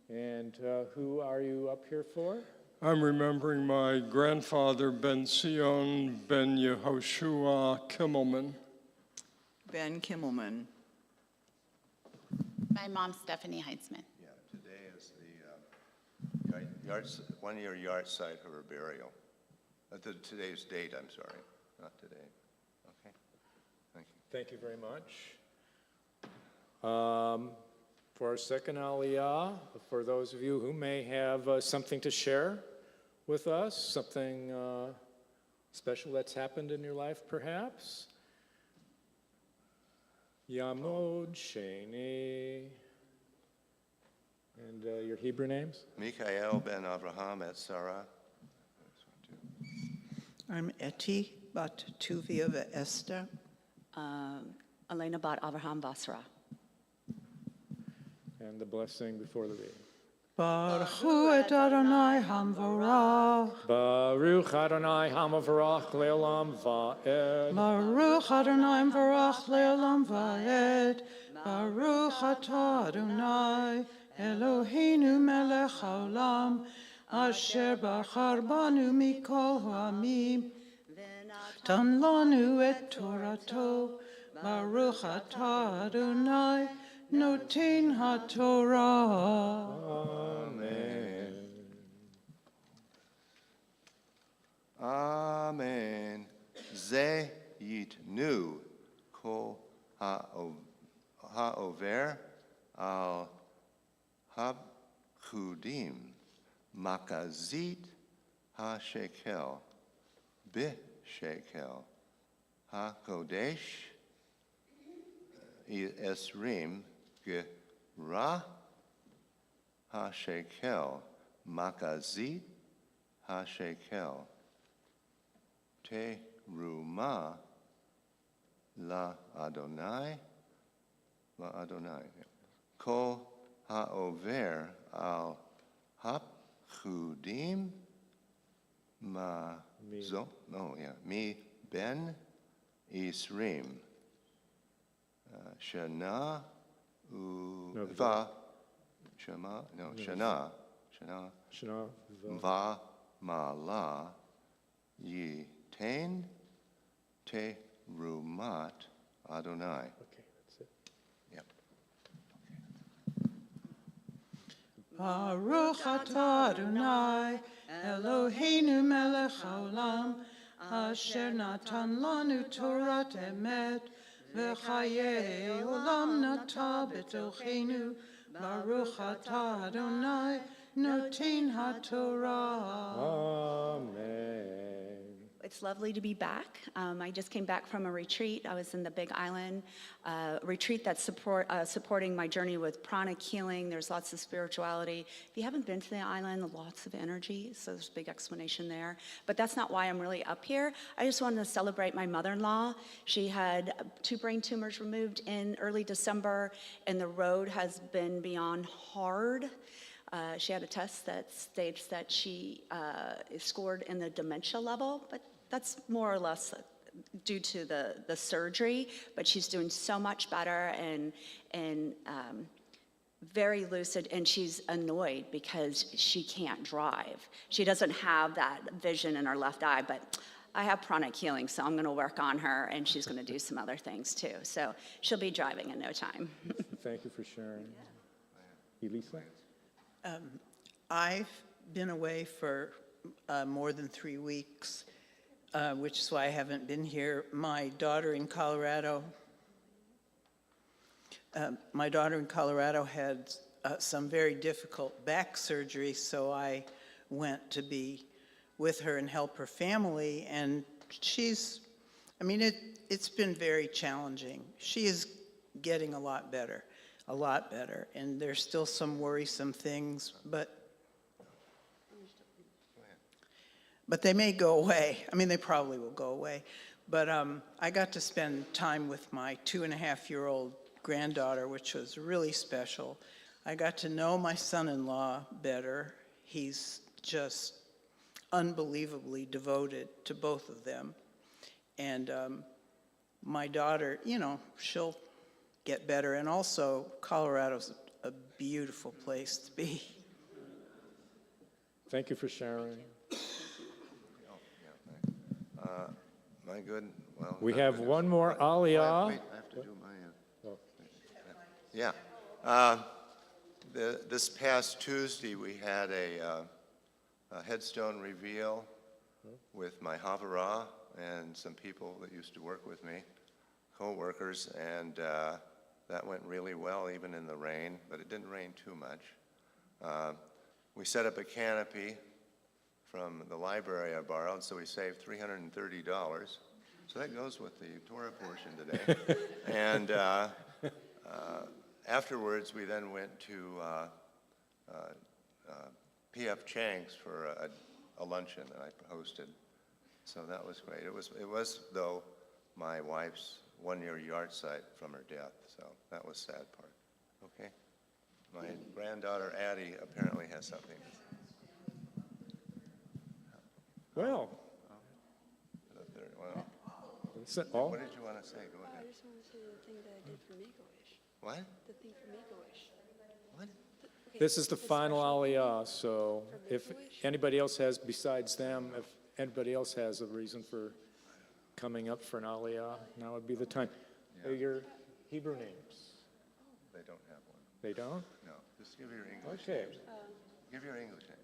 And who are you up here for? I'm remembering my grandfather, Ben Sion Ben Yehoshua Kimmelman. Ben Kimmelman. My mom, Stephanie Heitzman. Yeah, today is the 1-year yard site of her burial. Today's date, I'm sorry, not today. Okay, thank you. Thank you very much. For our second aliyah, for those of you who may have something to share with us, something special that's happened in your life, perhaps. Yamod Sheni. And your Hebrew names? Mikael ben Avraham et Sarah. I'm Eti bat Tuvia ve'Esther. Elena bat Avraham Basra. And the blessing before the reading. Baruch hu et Adonai hamvarach. Baruch Adonai Hamavarach Leolam Va'ed. Baruch Adonai hamvarach le'olam va'ed. Baruch atah Adonai, Eloheinu melech haolam, asher bachar banu mikol ha'amim. Tan lanu et Torato. Baruch atah Adonai, noten haTorah. Amen. Amen. Ze yitnu kol ha'over al habchudim makazit ha'shekel b'shekel ha'kodesh esrim Ra ha-shekel, makazit ha-shekel, teruma la Adonai, kol ha-over al hapchudim mi ben isrim, shana Va Shema, no, Shana Va Mala Yitain Te Rumat Adonai. Okay, that's it. Yep. Baruch atah Adonai, Eloheinu melech haolam, asher natan lanu Torat emet, v'chayei olam nata b'tochenu. Baruch atah Adonai, noten haTorah. Amen. It's lovely to be back. I just came back from a retreat. I was in the Big Island retreat that's supporting my journey with pranic healing. There's lots of spirituality. If you haven't been to the island, lots of energy, so there's a big explanation there. But that's not why I'm really up here. I just wanted to celebrate my mother-in-law. She had 2 brain tumors removed in early December, and the road has been beyond hard. She had a test that states that she is scored in the dementia level, but that's more or less due to the surgery. But she's doing so much better and very lucid, and she's annoyed because she can't drive. She doesn't have that vision in her left eye, but I have pranic healing, so I'm going to work on her, and she's going to do some other things too. So she'll be driving in no time. Thank you for sharing. Elisa? I've been away for more than 3 weeks. which is why I haven't been here. My daughter in Colorado had some very difficult back surgery, so I went to be with her and help her family, and it's been very challenging. She is getting a lot better, and there's still some worrisome things, but they may go away. They probably will go away. But I got to spend time with my 2.5-year-old granddaughter, which was really special. I got to know my son-in-law better. He's just unbelievably devoted to both of them. And my daughter, she'll get better. And also, Colorado's a beautiful place to be. Thank you for sharing. My good, well. We have one more aliyah. Wait, I have to do my, yeah. This past Tuesday, we had a headstone reveal with my Havurah and some people that used to work with me, co-workers, and that went really well, even in the rain, but it didn't rain too much. We set up a canopy from the library I borrowed, so we saved $330. So that goes with the Torah portion today. And afterwards, we then went to P.F. Chang's for a luncheon that I hosted. So that was great. It was though, my wife's one-year yard site from her death, so that was the sad part. Okay? My granddaughter, Addie, apparently has something. Well. Well, what did you want to say? Go ahead. I just want to say the thing that I did for Make-A-Wish. What? The thing for Make-A-Wish. What? This is the final aliyah, so if anybody else has, besides them, if anybody else has a reason for coming up for an aliyah, now would be the time. Your Hebrew names? They don't have one. They don't? No, just give your English Okay. names. Give your English name.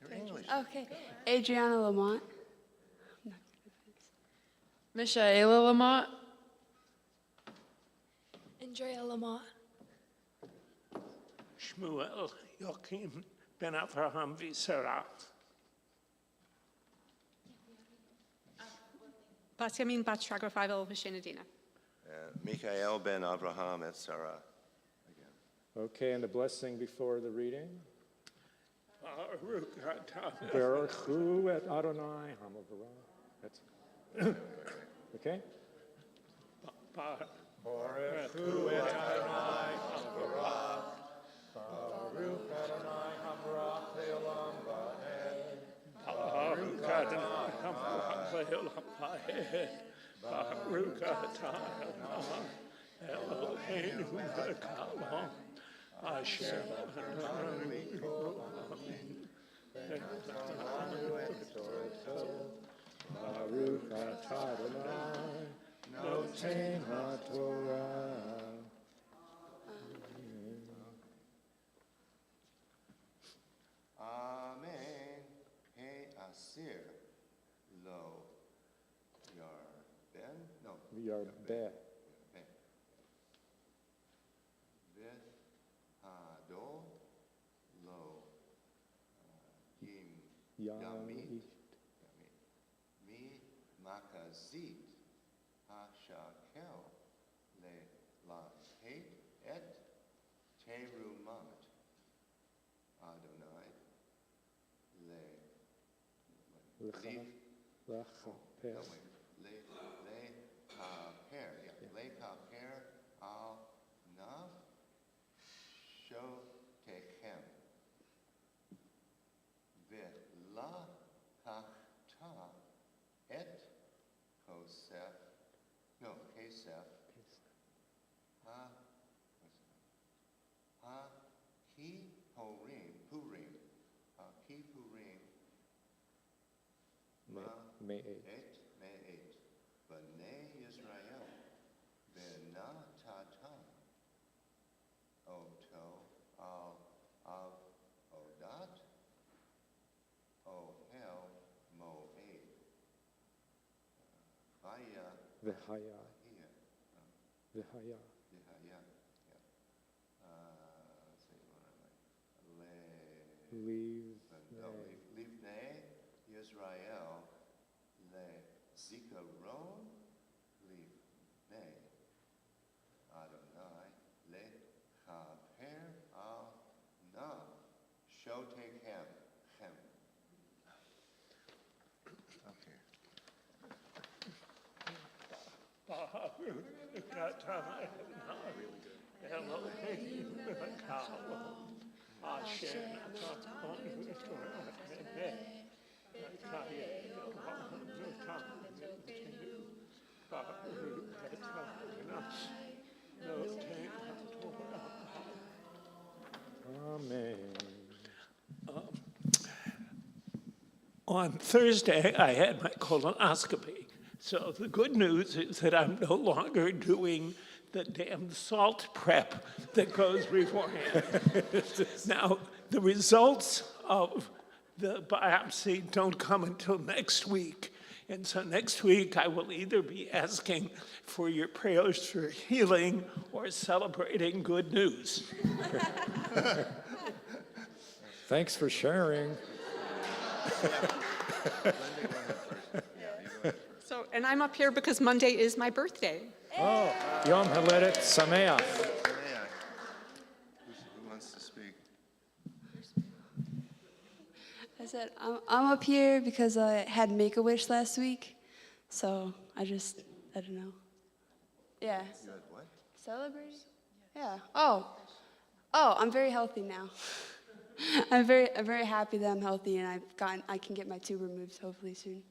Your English. Okay. Adriana Lamont. Michaela Lamont. Andrea Lamont. Shmuel Joachim ben Avraham Visera. Bat Yamin Bat Shagrafaivel Vishenadina. Michael ben Avraham et Sarah. Okay, and the blessing before the reading? Baruch atah. Baruch et Adonai Hamavara. That's okay? Baruch et Adonai Hamavara. Baruch Adonai Hamavara Le'olam Va'ed. Baruch Adonai Hamavara Le'olam Va'ed. Baruch Adonai Eloheinu melech haolam. Asher Baruch atah Adonai noten haTorah. Amen. Hey asir lo yar ben. No. Yar Beth. Beth hado lo yim yamit. Mi makazit hashakel le la hate et terumat Adonai le Lechaper. le kaper, yeah, le kaper al nav shotechem ve'la kachta et kosef, no, kesef, ha ki purim, ki purim, May 8. May 8. B'nai Yisrael, b'na tata, oto al av odat, ohel moed, Vihaya. Vihaya. Leave. Livnei Yisrael le zikaron livnei Adonai le chaper al nam shotechem chem. Okay. Amen. On Thursday, I had my colonoscopy. So the good news is that I'm no longer doing the damn salt prep that goes beforehand. Now, the results of the biopsy don't come until next week. And so next week, I will either be asking for your prayers for healing or celebrating good news. Thanks for sharing. So, and I'm up here because Monday is my birthday. Oh, Yom Haledet Sameach. Who wants to speak? I said, I'm up here because I had Make-A-Wish last week. So I don't know. Yeah. You had what? Celebrating? Yeah. Oh, I'm very healthy now. I'm very happy that I'm healthy and I can get my tube removed hopefully soon.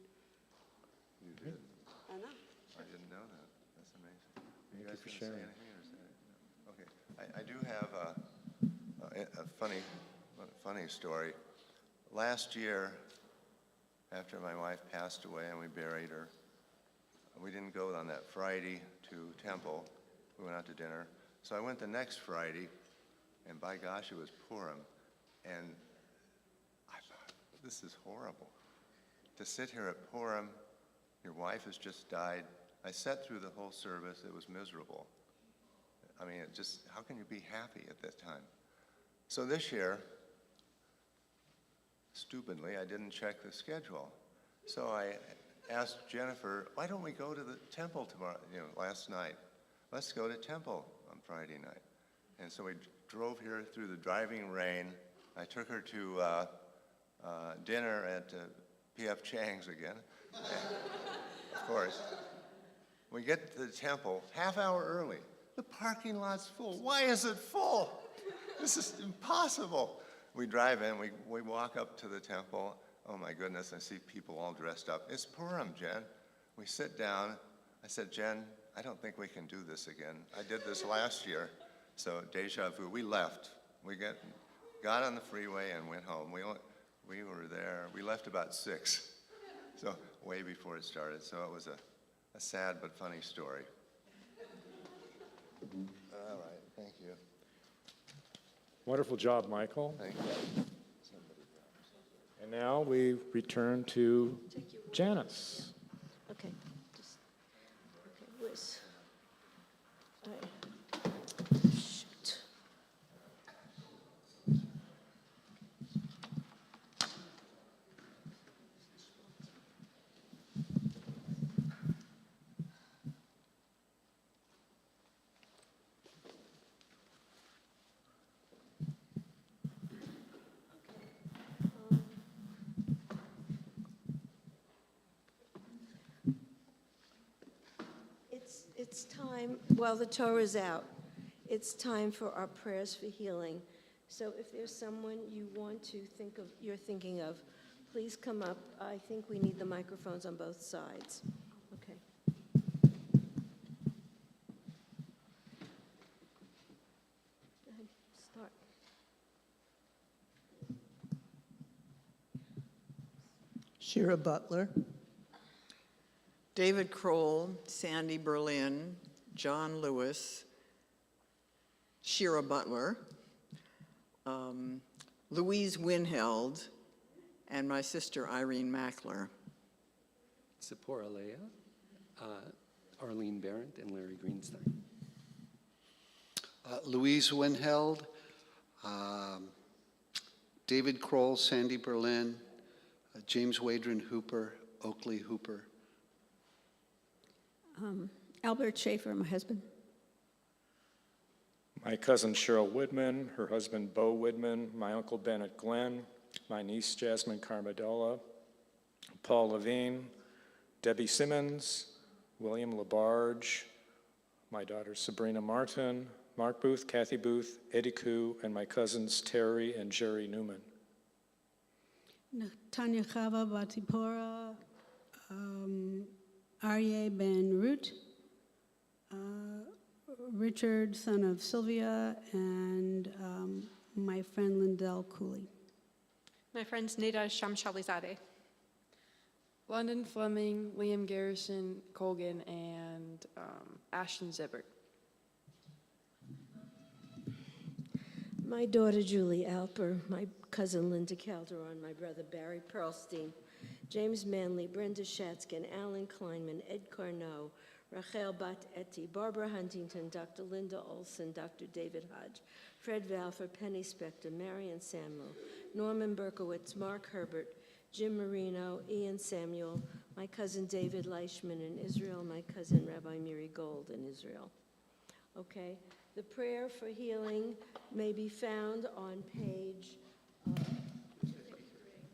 You did? I know. I didn't know that. That's amazing. You guys for gonna sharing. say anything or say no? Okay. I do have a funny story. Last year, after my wife passed away and we buried her, we didn't go on that Friday to Temple. We went out to dinner. So I went the next Friday, and by gosh, it was Purim. And I thought, this is horrible. To sit here at Purim, your wife has just died. I sat through the whole service. It was miserable. I mean, how can you be happy at that time? So this year, stupidly, I didn't check the schedule. So I asked Jennifer, why don't we go to the temple tomorrow, last night? Let's go to temple on Friday night. And so we drove here through the driving rain. I took her to dinner at P.F. Chang's again, of course. We get to the temple half hour early. The parking lot's full. Why is it full? This is impossible. We drive in, we walk up to the temple. Oh my goodness, I see people all dressed up. It's Purim, Jen. We sit down. I said, Jen, I don't think we can do this again. I did this last year. So deja vu, we left. We got on the freeway and went home. We were there, we left about 6. So way before it started. So it was a sad but funny story. All right, thank you. Wonderful job, Michael. Thank you. And now we return to Janice. Okay. Where's? All right. Shoot. It's time, while the Torah is out, it's time for our prayers for healing. So if there's someone you want to you're thinking of, please come up. I think we need the microphones on both sides. Okay. Go ahead, start. Shira Butler, David Kroll, Sandy Berlin, John Lewis, Shira Butler, Louise Winheld, and my sister Irene Mackler. Zipporah Leah, Arlene Barrett and Larry Greenstein. Louise Winheld, David Kroll, Sandy Berlin, James Wadron Hooper, Oakley Hooper. Albert Schaefer, my husband. My cousin Cheryl Woodman, her husband Bo Woodman, my uncle Bennett Glenn, my niece Jasmine Carmadella, Paul Levine, Debbie Simmons, William Labarge, my daughter Sabrina Martin, Mark Booth, Kathy Booth, Eddie Koo, and my cousins Terry and Jerry Newman. Tanya Chava Batipora, Aryeh Ben Root, Richard, son of Sylvia, and my friend Lindell Cooley. My friends Neda Shamshalizadeh. London Fleming, Liam Garrison, Colgan, and Ashton Zibbert. My daughter Julie Alper, my cousin Linda Calderon, my brother Barry Pearlstein, James Manley, Brenda Shatskin, Alan Kleinman, Ed Carnot, Rachel Bat Etty, Barbara Huntington, Dr. Linda Olson, Dr. David Hodge, Fred Valfer, Penny Spector, Marion Samuel, Norman Berkowitz, Mark Herbert, Jim Marino, Ian Samuel, my cousin David Leichman in Israel, my cousin Rabbi Miri Gold in Israel. Okay, the prayer for healing may be found on page,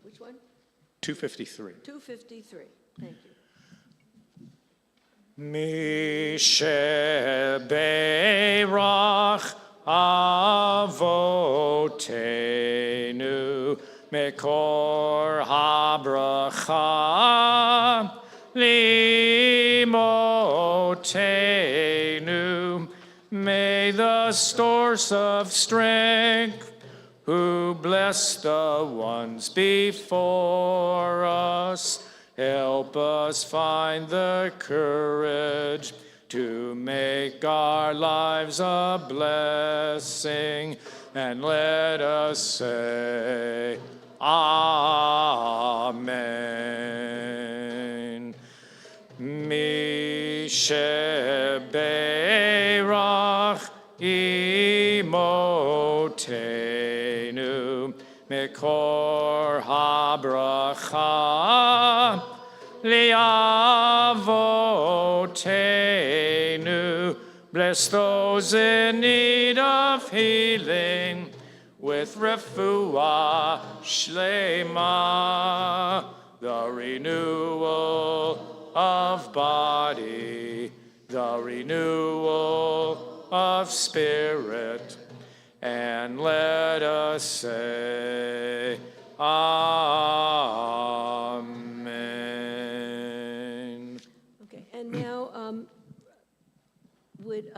which one? 253. 253, thank you. Misheberach avotenu mekor habracha limotenu. May the source of strength, who bless the ones before us, help us find the courage to make our lives a blessing, and let us say, Amen. Misheberach imotenu mekor habracha liavotenu. Bless those in need of healing with refuah shlema, the renewal of body, the renewal of spirit, and let us say, Amen. Okay, and now would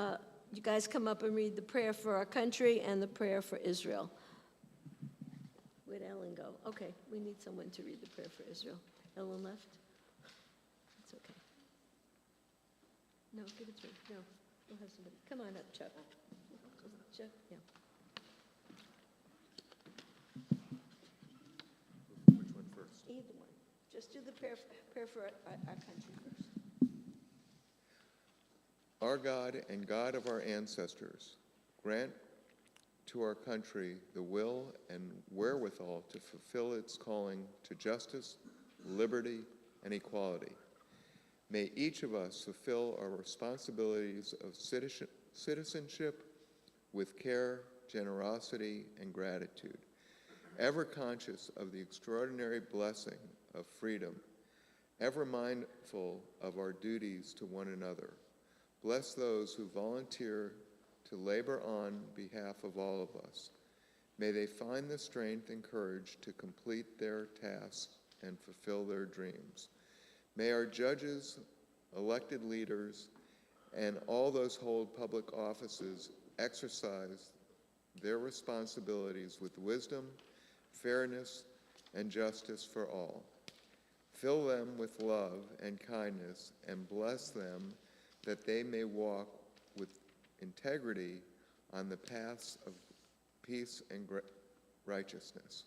you guys come up and read the prayer for our country and the prayer for Israel? Where'd Ellen go? Okay, we need someone to read the prayer for Israel. Ellen left? It's okay. No, give it to me. No, we'll have somebody. Come on up, Chuck. Chuck, yeah. Which one first? Either one. Just do the prayer for our country first. Our God and God of our ancestors, grant to our country the will and wherewithal to fulfill its calling to justice, liberty, and equality. May each of us fulfill our responsibilities of citizenship with care, generosity, and gratitude, ever conscious of the extraordinary blessing of freedom, ever mindful of our duties to one another. Bless those who volunteer to labor on behalf of all of us. May they find the strength and courage to complete their tasks and fulfill their dreams. May our judges, elected leaders, and all those who hold public offices exercise their responsibilities with wisdom, fairness, and justice for all. Fill them with love and kindness, and bless them that they may walk with integrity on the paths of peace and righteousness.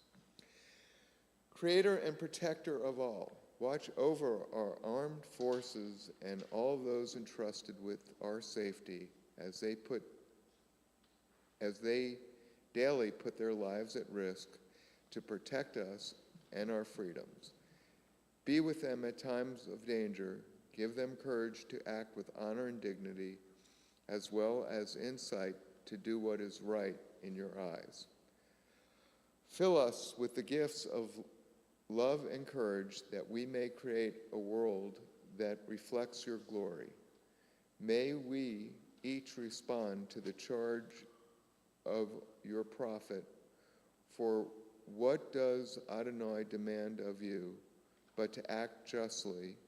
Creator and protector of all, Watch over our armed forces and all those entrusted with our safety as they daily put their lives at risk to protect us and our freedoms. Be with them at times of danger. Give them courage to act with honor and dignity, as well as insight to do what is right in your eyes. Fill us with the gifts of love and courage that we may create a world that reflects your glory. May we each respond to the charge of your prophet, for what does Adonai demand of you but to act justly,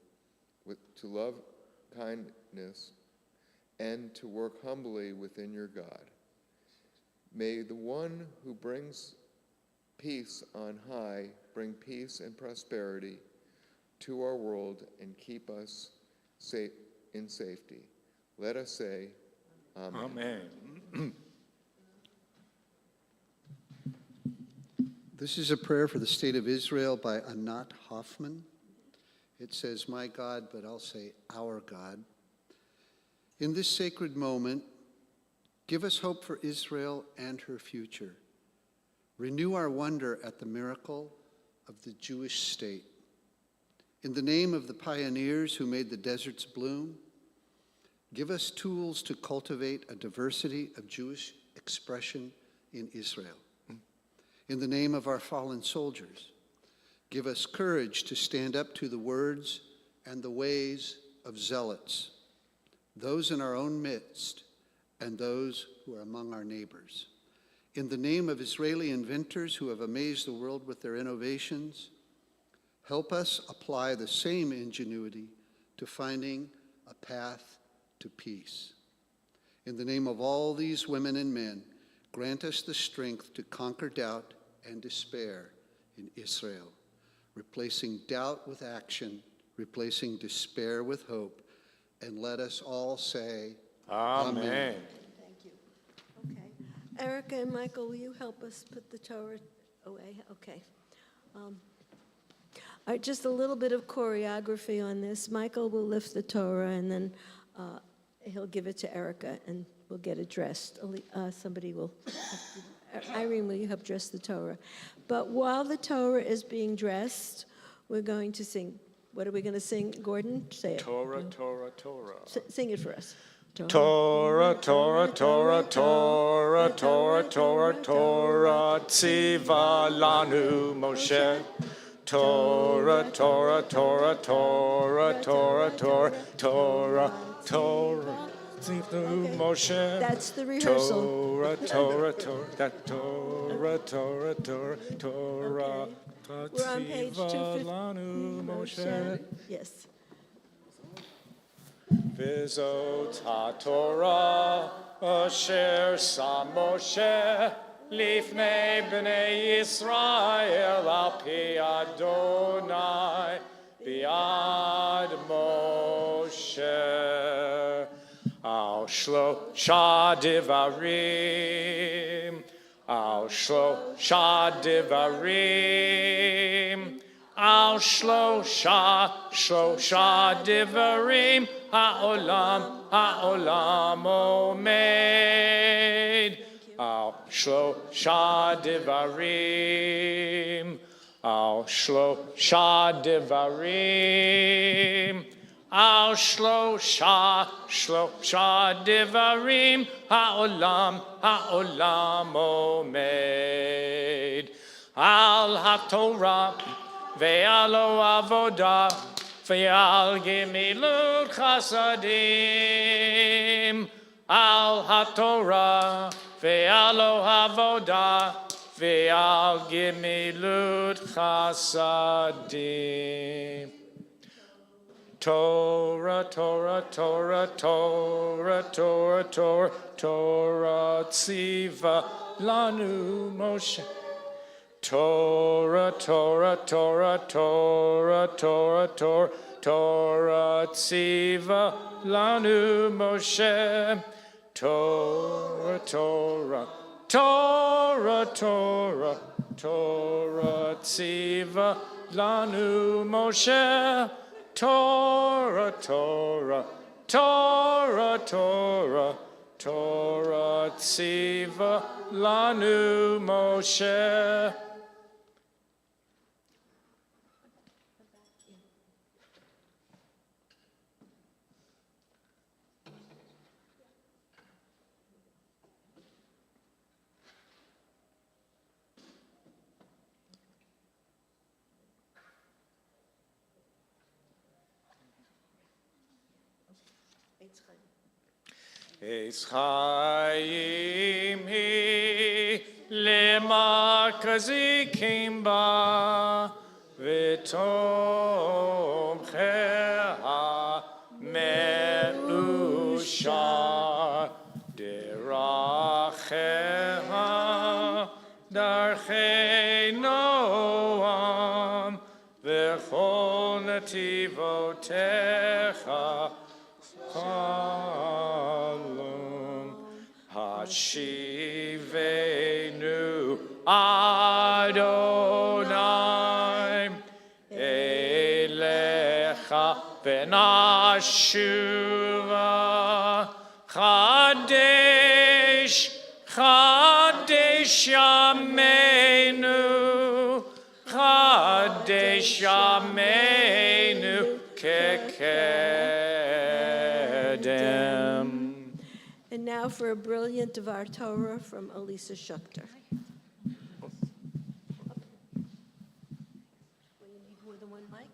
to love kindness, and to work humbly within your God. May the one who brings peace on high bring peace and prosperity to our world and keep us safe in safety. Let us say, Amen. Amen. This is a prayer for the state of Israel by Anat Hoffman. It says, my God, but I'll say our God. In this sacred moment, give us hope for Israel and her future. Renew our wonder at the miracle of the Jewish state. In the name of the pioneers who made the deserts bloom, give us tools to cultivate a diversity of Jewish expression in Israel. In the name of our fallen soldiers, give us courage to stand up to the words and the ways of zealots, those in our own midst and those who are among our neighbors. In the name of Israeli inventors who have amazed the world with their innovations, help us apply the same ingenuity to finding a path to peace. In the name of all these women and men, grant us the strength to conquer doubt and despair in Israel, replacing doubt with action, replacing despair with hope, and let us all say, Amen. Amen. Thank you. Okay. Erica and Michael, will you help us put the Torah away? Okay. All right, just a little bit of choreography on this. Michael will lift the Torah, and then he'll give it to Erica, and we'll get it dressed. Somebody will. Irene, will you help dress the Torah? But while the Torah is being dressed, we're going to sing. What are we going to sing, Gordon? Say it. Torah, Torah, Torah. Sing it for us. Torah, Torah, Torah, Torah, Torah, Torah, Torah, Tziva lanu Moshe. Torah, Torah, Torah, Torah, Torah, Torah, Torah, Torah, Tziva Moshe. That's the rehearsal. Torah, Torah, Torah, that Torah, Torah, Torah, Torah. We're on page 250. Moshe. Yes. Vizot HaTorah asher sam Moshe lifnei bnei Yisrael al pi Adonai biad Moshe al shlosha divarim al shlosha divarim al shlosha divarim ha'olam omed al shlosha divarim al shlosha divarim al shlosha divarim ha'olam omed al haTorah ve'alo avodah ve'al gemilut chasadim al haTorah ve'alo avodah ve'al gemilut chasadim. Torah, Torah, Torah, Torah, Torah, Torah, Torah, Tziva lanu Moshe. Torah, Torah, Torah, Torah, Torah, Torah, Torah, Tziva lanu Moshe. Torah, Torah, Torah, Torah. Torah tziva lanu Moshe, Torah, Torah, Torah, Torah, Torah tziva lanu Moshe. Eitz Chaim hi lema kazikim ba v'tom cheha me'ushar deracheha darchei noam v'chol nativotecha Shalom Hashivenu Adonai Elecha Benashuva Chadesh Chadesh Yameinu Chadesh Yameinu Kekedem. And now for a brilliant Devar Torah from Elisa Schuchter. Well, you need more than one mic?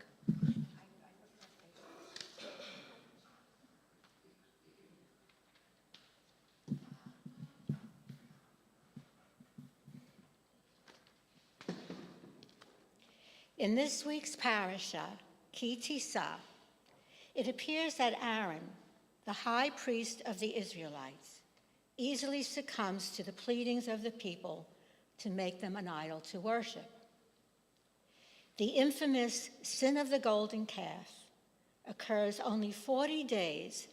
In this week's parasha, Ki Tisa, it appears that Aaron, the high priest of the Israelites, easily succumbs to the pleadings of the people to make them an idol to worship. The infamous sin of the golden calf occurs only 40 days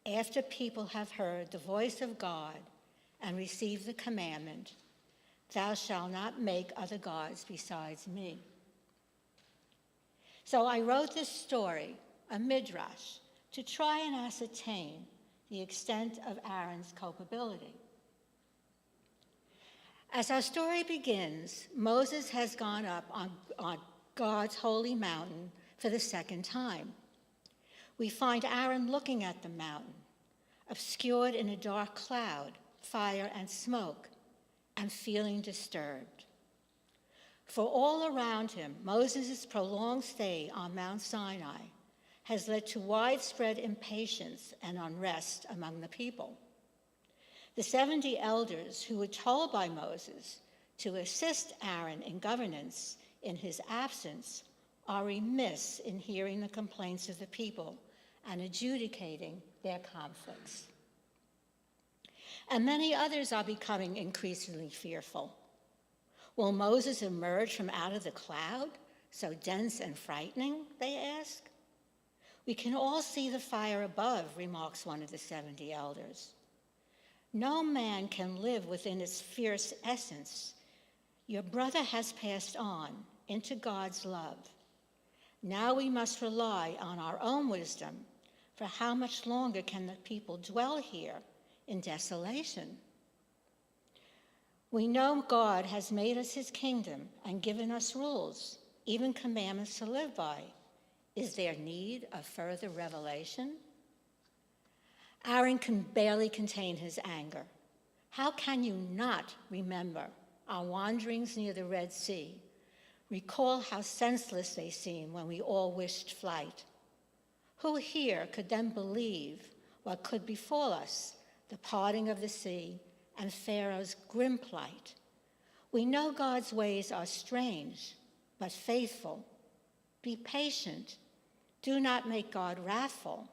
after people have heard the voice of God and received the commandment, "Thou shalt not make other gods besides me." So I wrote this story, a midrash, to try and ascertain the extent of Aaron's culpability. As our story begins, Moses has gone up on God's holy mountain for the second time. We find Aaron looking at the mountain, obscured in a dark cloud, fire and smoke, and feeling disturbed. For all around him, Moses' prolonged stay on Mount Sinai has led to widespread impatience and unrest among the people. The 70 elders who were told by Moses to assist Aaron in governance in his absence are remiss in hearing the complaints of the people and adjudicating their conflicts. And many others are becoming increasingly fearful. Will Moses emerge from out of the cloud, so dense and frightening, they ask? We can all see the fire above, remarks one of the 70 elders. No man can live within its fierce essence. Your brother has passed on into God's love. Now we must rely on our own wisdom, for how much longer can the people dwell here in desolation? We know God has made us his kingdom and given us rules, even commandments to live by. Is there need of further revelation? Aaron can barely contain his anger. How can you not remember our wanderings near the Red Sea? Recall how senseless they seemed when we all wished flight. Who here could then believe what could befall us, the parting of the sea and Pharaoh's grim plight? We know God's ways are strange, but faithful. Be patient. Do not make God wrathful.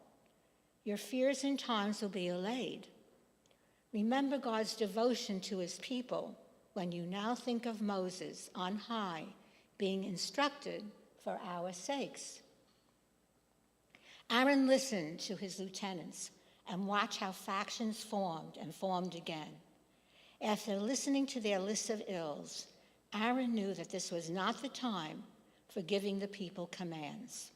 Your fears and times will be allayed. Remember God's devotion to his people when you now think of Moses on high being instructed for our sakes. Aaron listened to his lieutenants and watched how factions formed and formed again. After listening to their list of ills, Aaron knew that this was not the time for giving the people commands.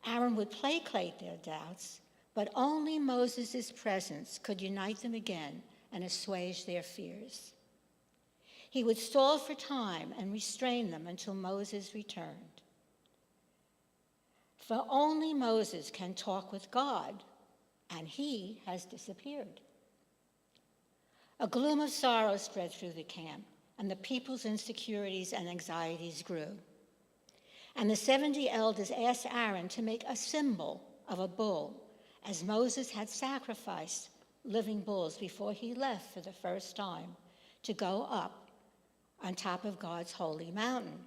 Aaron would placate their doubts, but only Moses' presence could unite them again and assuage their fears. He would stall for time and restrain them until Moses returned. For only Moses can talk with God, and he has disappeared. A gloom of sorrow spread through the camp, and the people's insecurities and anxieties grew. And the 70 elders asked Aaron to make a symbol of a bull, as Moses had sacrificed living bulls before he left for the first time to go up on top of God's holy mountain.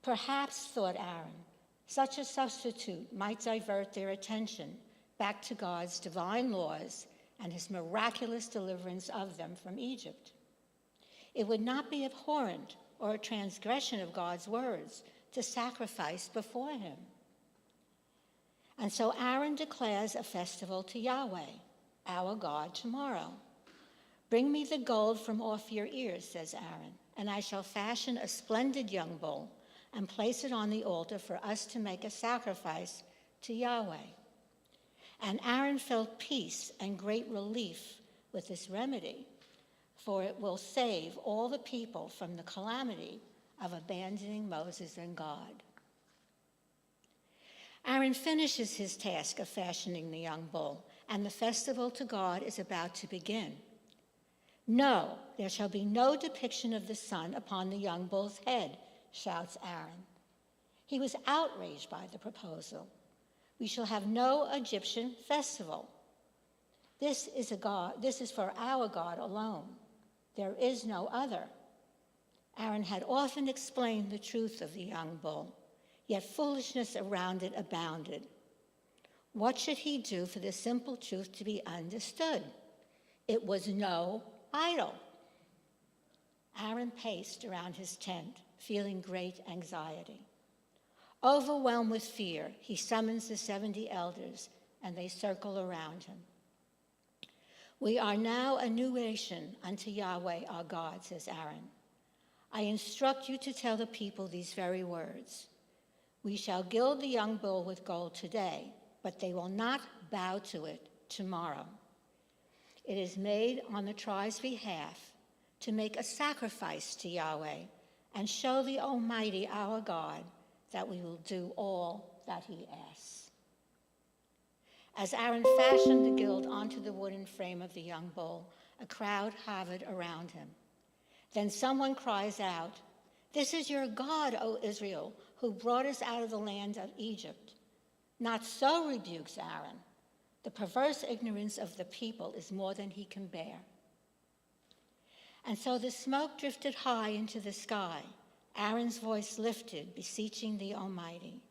Perhaps, thought Aaron, such a substitute might divert their attention back to God's divine laws and his miraculous deliverance of them from Egypt. It would not be abhorrent or a transgression of God's words to sacrifice before him. And so Aaron declares a festival to Yahweh, our God, tomorrow. Bring me the gold from off your ears, says Aaron, and I shall fashion a splendid young bull and place it on the altar for us to make a sacrifice to Yahweh. And Aaron felt peace and great relief with this remedy, for it will save all the people from the calamity of abandoning Moses and God. Aaron finishes his task of fashioning the young bull, and the festival to God is about to begin. No, there shall be no depiction of the sun upon the young bull's head, shouts Aaron. He was outraged by the proposal. We shall have no Egyptian festival. This is for our God alone. There is no other. Aaron had often explained the truth of the young bull, yet foolishness around it abounded. What should he do for the simple truth to be understood? It was no idol. Aaron paced around his tent, feeling great anxiety. Overwhelmed with fear, he summons the 70 elders, and they circle around him. We are now a new nation unto Yahweh our God, says Aaron. I instruct you to tell the people these very words. We shall gild the young bull with gold today, but they will not bow to it tomorrow. It is made on the tribe's behalf to make a sacrifice to Yahweh and show the Almighty our God that we will do all that he asks. As Aaron fashioned the gild onto the wooden frame of the young bull, a crowd hovered around him. Then someone cries out, "This is your God, O Israel, who brought us out of the land of Egypt." Not so, rebukes Aaron. The perverse ignorance of the people is more than he can bear. And so the smoke drifted high into the sky. Aaron's voice lifted, beseeching the Almighty.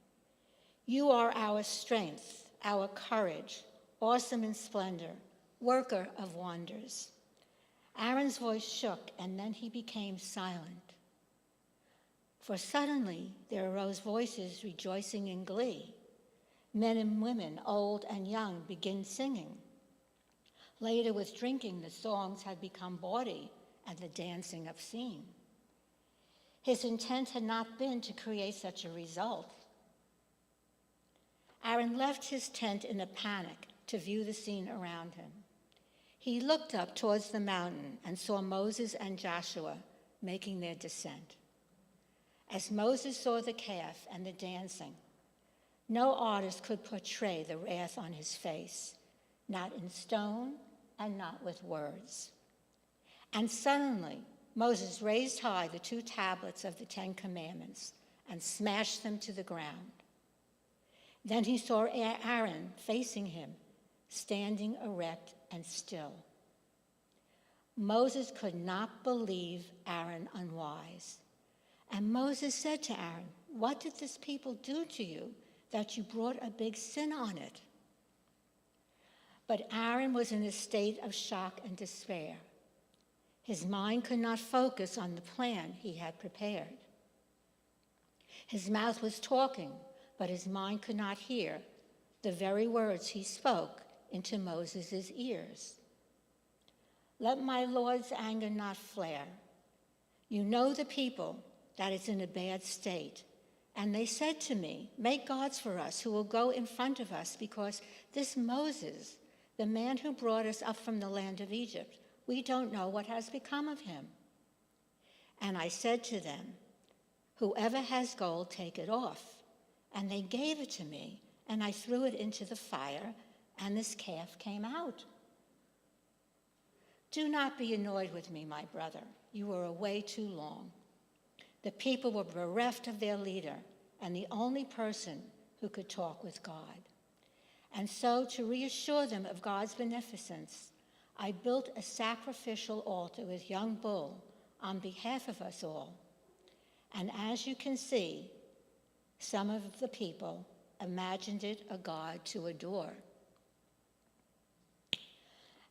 You are our strength, our courage, awesome in splendor, worker of wonders. Aaron's voice shook, and then he became silent. For suddenly there arose voices rejoicing in glee. Men and women, old and young, begin singing. Later, with drinking, the songs had become bawdy and the dancing obscene. His intent had not been to create such a result. Aaron left his tent in a panic to view the scene around him. He looked up towards the mountain and saw Moses and Joshua making their descent. As Moses saw the calf and the dancing, no artist could portray the wrath on his face, not in stone and not with words. And suddenly, Moses raised high the 2 tablets of the 10 Commandments and smashed them to the ground. Then he saw Aaron facing him, standing erect and still. Moses could not believe Aaron unwise. And Moses said to Aaron, "What did this people do to you that you brought a big sin on it?" But Aaron was in a state of shock and despair. His mind could not focus on the plan he had prepared. His mouth was talking, but his mind could not hear the very words he spoke into Moses' ears. Let my Lord's anger not flare. You know the people that is in a bad state. And they said to me, make gods for us who will go in front of us, because this Moses, the man who brought us up from the land of Egypt, we don't know what has become of him. And I said to them, whoever has gold, take it off. And they gave it to me, and I threw it into the fire, and this calf came out. Do not be annoyed with me, my brother. You were away too long. The people were bereft of their leader and the only person who could talk with God. And so, to reassure them of God's beneficence, I built a sacrificial altar with young bull on behalf of us all. And as you can see, some of the people imagined it a god to adore.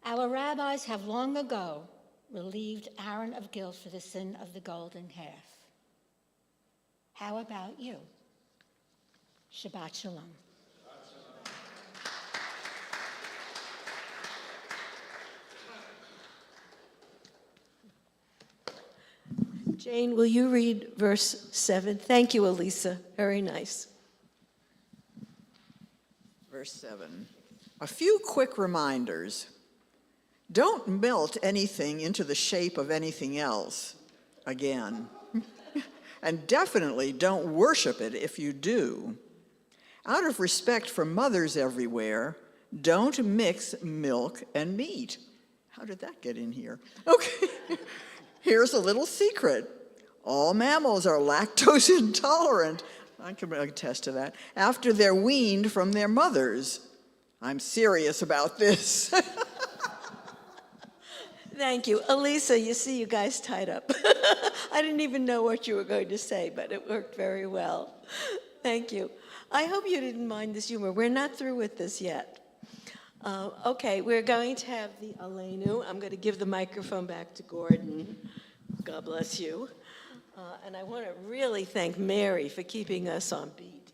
Our rabbis have long ago relieved Aaron of guilt for the sin of the golden calf. How about you? Shabbat Shalom. Jane, will you read verse 7? Thank you, Elisa. Very nice. Verse 7. A few quick reminders. Don't melt anything into the shape of anything else again. And definitely don't worship it if you do. Out of respect for mothers everywhere, don't mix milk and meat. How did that get in here? Okay, here's a little secret. All mammals are lactose intolerant. I can attest to that. After they're weaned from their mothers. I'm serious about this. Thank you. Elisa, you see you guys tied up. I didn't even know what you were going to say, but it worked very well. Thank you. I hope you didn't mind this humor. We're not through with this yet. Okay, we're going to have the Aleinu. I'm going to give the microphone back to Gordon. God bless you. And I want to really thank Mary for keeping us on beat.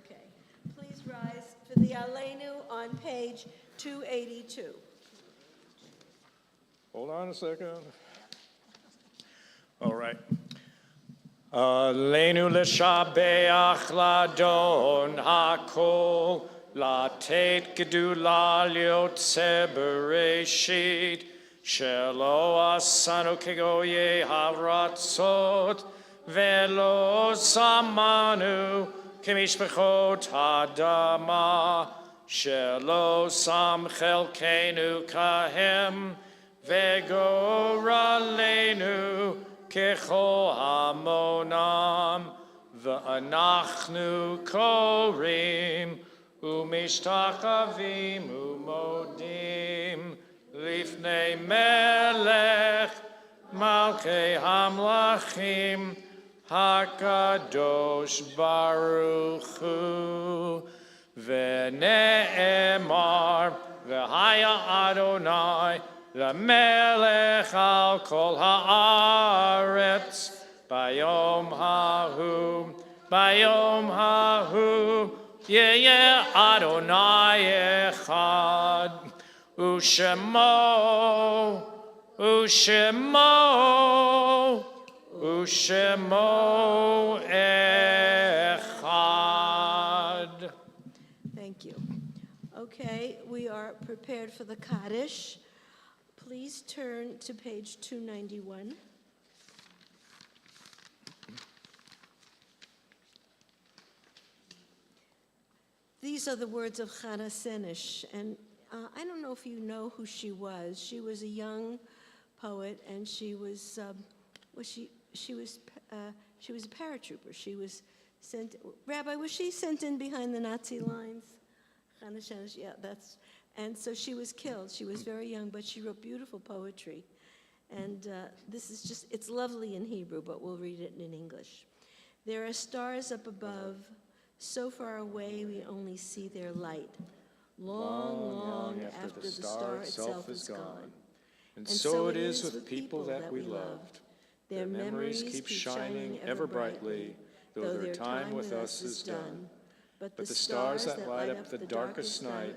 Okay, please rise for the Aleinu on page 282. Hold on a second. All right. Aleinu l'shabeach ladon hakol latet gedula liotze bereshit shelo asanu kegoye haratzot velo samanu kemishpechot hadama shelo sam chelkenu kahem Vegoralenu kecho hamonam v'anachnu korim umishtachavim umodim lifnei melech malchei hamlachim hakadosh baruch hu v'ne'emar v'haya Adonai L'melech al kol haaretz bayom hahu yeh Adonai echad ushemo echad. Thank you. Okay, we are prepared for the Kaddish. Please turn to page 291. These are the words of Chana Senish, and I don't know if you know who she was. She was a young poet, and she was a paratrooper. She was sent. Rabbi, was she sent in behind the Nazi lines? Chana Senish, yeah, that's. And so she was killed. She was very young, but she wrote beautiful poetry. And this is just, it's lovely in Hebrew, but we'll read it in English. There are stars up above, so far away we only see their light. Long after the star itself is gone. And so it is with people that we loved. Their memories keep shining ever brightly, though their time with us is done. But the stars that light up the darkest night,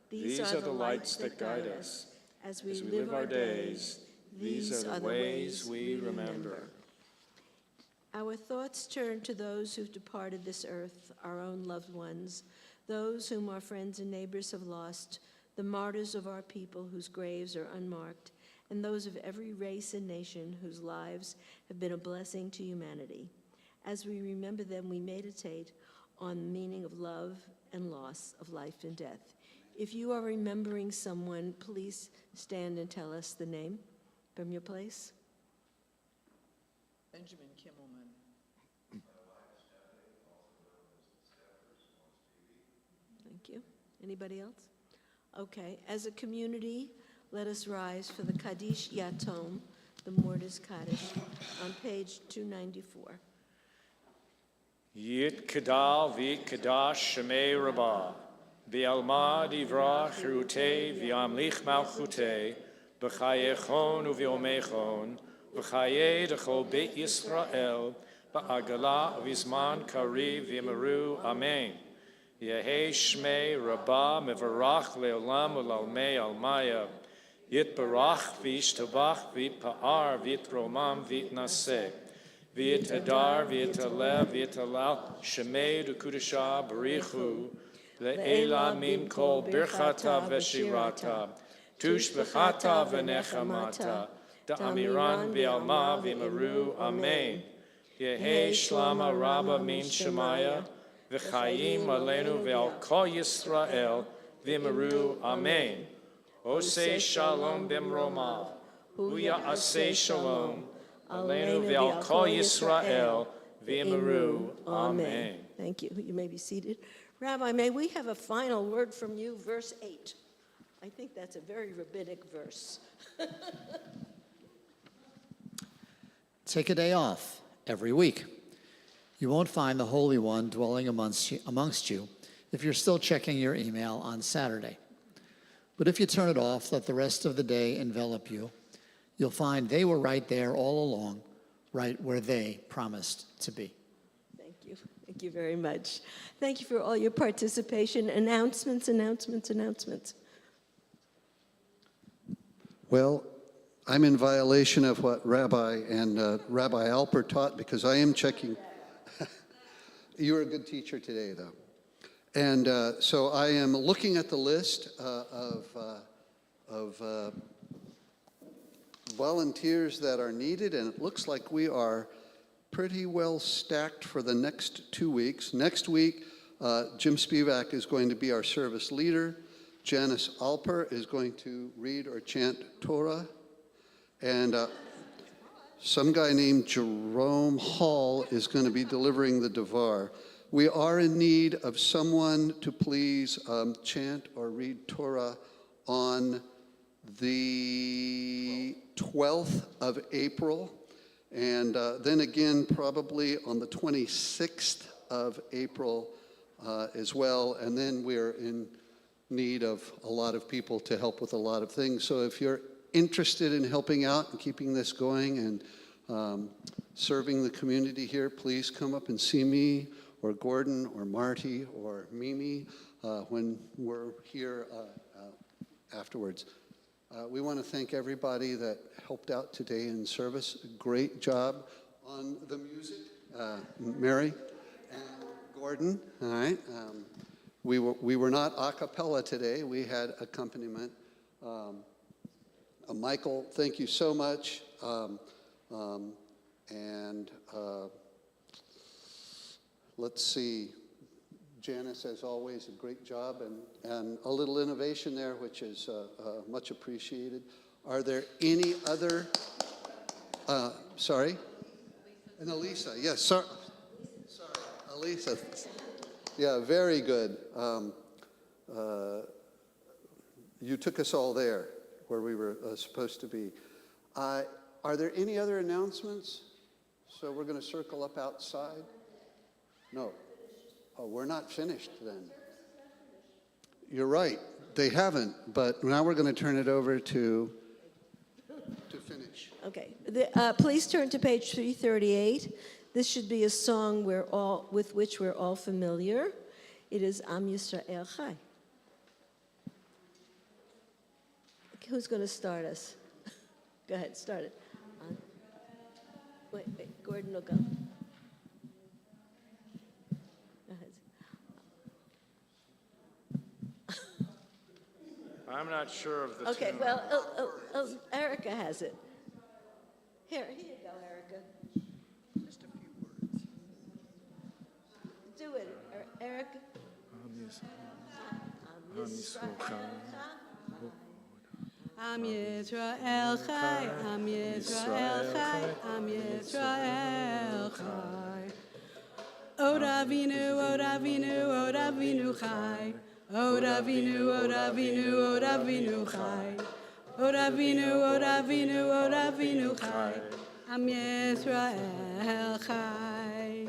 these are the lights that guide us. As we live our days, These are the ways we remember. Our thoughts turn to those who've departed this earth, our own loved ones, those whom our friends and neighbors have lost, the martyrs of our people whose graves are unmarked, and those of every race and nation whose lives have been a blessing to humanity. As we remember them, we meditate on the meaning of love and loss, of life and death. If you are remembering someone, please stand and tell us the name from your place. Benjamin Kimmelman. Thank you. Anybody else? Okay, as a community, let us rise for the Kaddish Yatom, the Mortis Kaddish, on page 294. Yit Kadal Vit Kadash Shemei Rabbah, V'alma Divra Chirute V'amlich Malchute, B'chayechon U'v'omechon, V'chaye Dechol Beit Yisrael, Ba'agala V'izman Kariv V'yamaru, Amen. Yehei Shmei Rabbah Mevarach Le'olam U'lalmei Almaya, Yit Barach V'ishtabach V'pa'ar V'yitromam V'yitnaseh, V'yitadar V'yitalev V'yitalal Shemei D'Kudashah Barichu, Le'ela Min Kol Birchata V'shirata, Tushbechata V'nechamata, Da'amiran V'alma V'yamaru, Amen. Yehei Shlama Rabba Min Shemaya, V'chayim Aleinu V'al Kol Yisrael, V'yamaru, Amen. Osei Shalom B'mromav, Huya Asei Shalom, Aleinu V'al Kol Yisrael, V'yamaru, Amen. Thank you. You may be seated. Rabbi, may we have a final word from you, verse 8. I think that's a very rabbinic verse. Take a day off every week. You won't find the Holy One dwelling amongst you if you're still checking your email on Saturday. But if you turn it off, let the rest of the day envelop you, you'll find they were right there all along, right where they promised to be. Thank you. Thank you very much. Thank you for all your participation. Announcements. Well, I'm in violation of what Rabbi and Rabbi Alper taught because I am checking. You were a good teacher today, though. And so I am looking at the list of volunteers that are needed, and it looks like we are pretty well stacked for the next 2 weeks. Next week, Jim Spivak is going to be our service leader. Janice Alper is going to read or chant Torah. And some guy named Jerome Hall is going to be delivering the Devar. We are in need of someone to please chant or read Torah on the 12th of April. And then again, probably on the 26th of April as well. And then we're in need of a lot of people to help with a lot of things. So if you're interested in helping out and keeping this going and serving the community here, please come up and see me or Gordon or Marty or Mimi when we're here afterwards. We want to thank everybody that helped out today in service. Great job on the music, Mary and Gordon. All right. We were not a cappella today. We had accompaniment. Michael, thank you so much. Let's see. Janice, as always, a great job and a little innovation there, which is much appreciated. Are there any other? Sorry? And Elisa, yes, sorry, Elisa. Yeah, very good. You took us all there where we were supposed to be. Are there any other announcements? So we're going to circle up outside? No. Oh, we're not finished then. You're right. They haven't, but now we're going to turn it over to finish. Okay. Please turn to page 338. This should be a song with which we're all familiar. It is Am Yisrael Chai. Who's going to start us? Go ahead, start it. Wait, Gordon will go. Go ahead. I'm not sure of the Okay, tune. well, Erica has it. Here you go, Erica. Just a few words. Do it, Erica. Am Yisrael Chai, Am Yisrael Chai, Am Yisrael Chai. Od Avinu, Od Avinu, Od Avinu Chai. Od Avinu, Od Avinu, Od Avinu Chai. Od Avinu, Od Avinu, Od Avinu Chai. Am Yisrael Chai.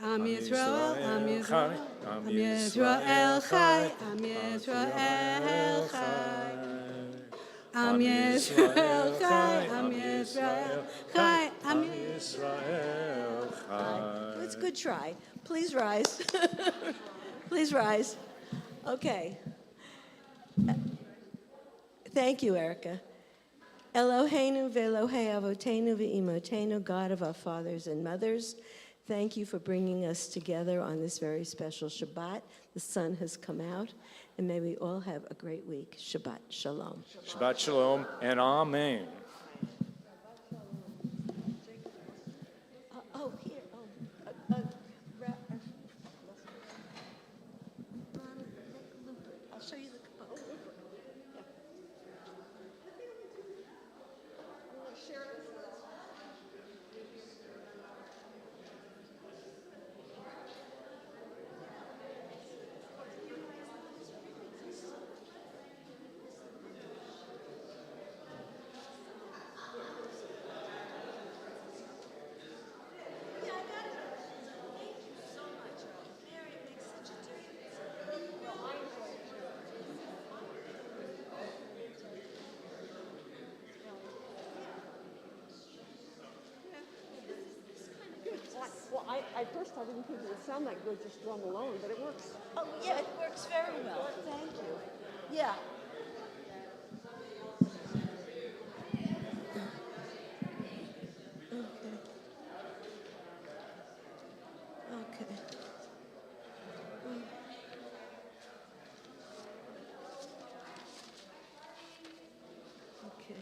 Am Yisrael, Am Yisrael, Am Yisrael Chai, Am Yisrael Chai. Am Yisrael Chai, Am Yisrael Chai, Am Yisrael Chai. It's a good try. Please rise. Please rise. Okay. Thank you, Erica. Eloheinu ve'Elohei avotenu ve'imotenu, God of our fathers and mothers, thank you for bringing us together on this very special Shabbat. The sun has come out, and may we all have a great week. Shabbat shalom. Shabbat shalom and amen. Here. I'll show you the. Well, at first I didn't think it would sound like good just drum alone, but it works. Oh, yeah, it works very well. Thank you. Yeah. Okay. Okay.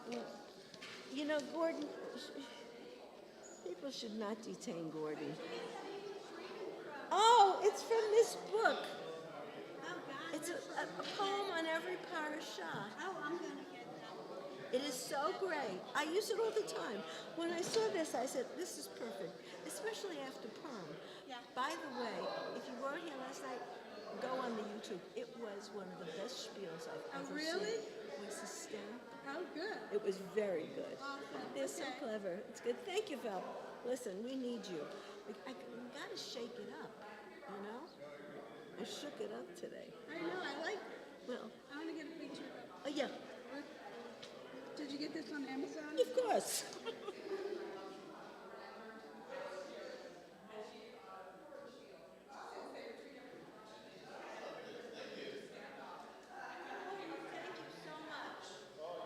Well, you know, Gordon, people should not detain Gordon. Oh, it's from this book. It's a poem on every parasha. Oh, I'm going to get that. It is so great. I use it all the time. When I saw this, I said, this is perfect, especially after Purim. Yeah. By the way, if you weren't here last night, go on the YouTube. It was one of the best spiels I've ever really? seen. With sustain. Oh, good. It was very good. Awesome. They're so Okay. clever. It's good. Thank you, Val. Listen, we need you. We got to shake it up, you know? I shook it up today. I know, I like it. Well, I want to get a picture of it. yeah, Did you get this on Amazon? of course.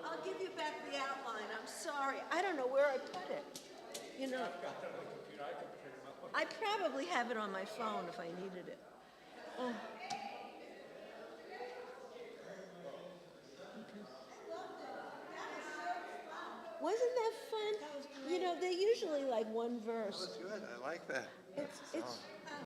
I'll give you back the outline. I'm sorry. I don't know where I put it. You know, I probably have it on my phone if I needed it. Oh. Wasn't that fun? You know, they're usually like one verse. That was good. I like that. It's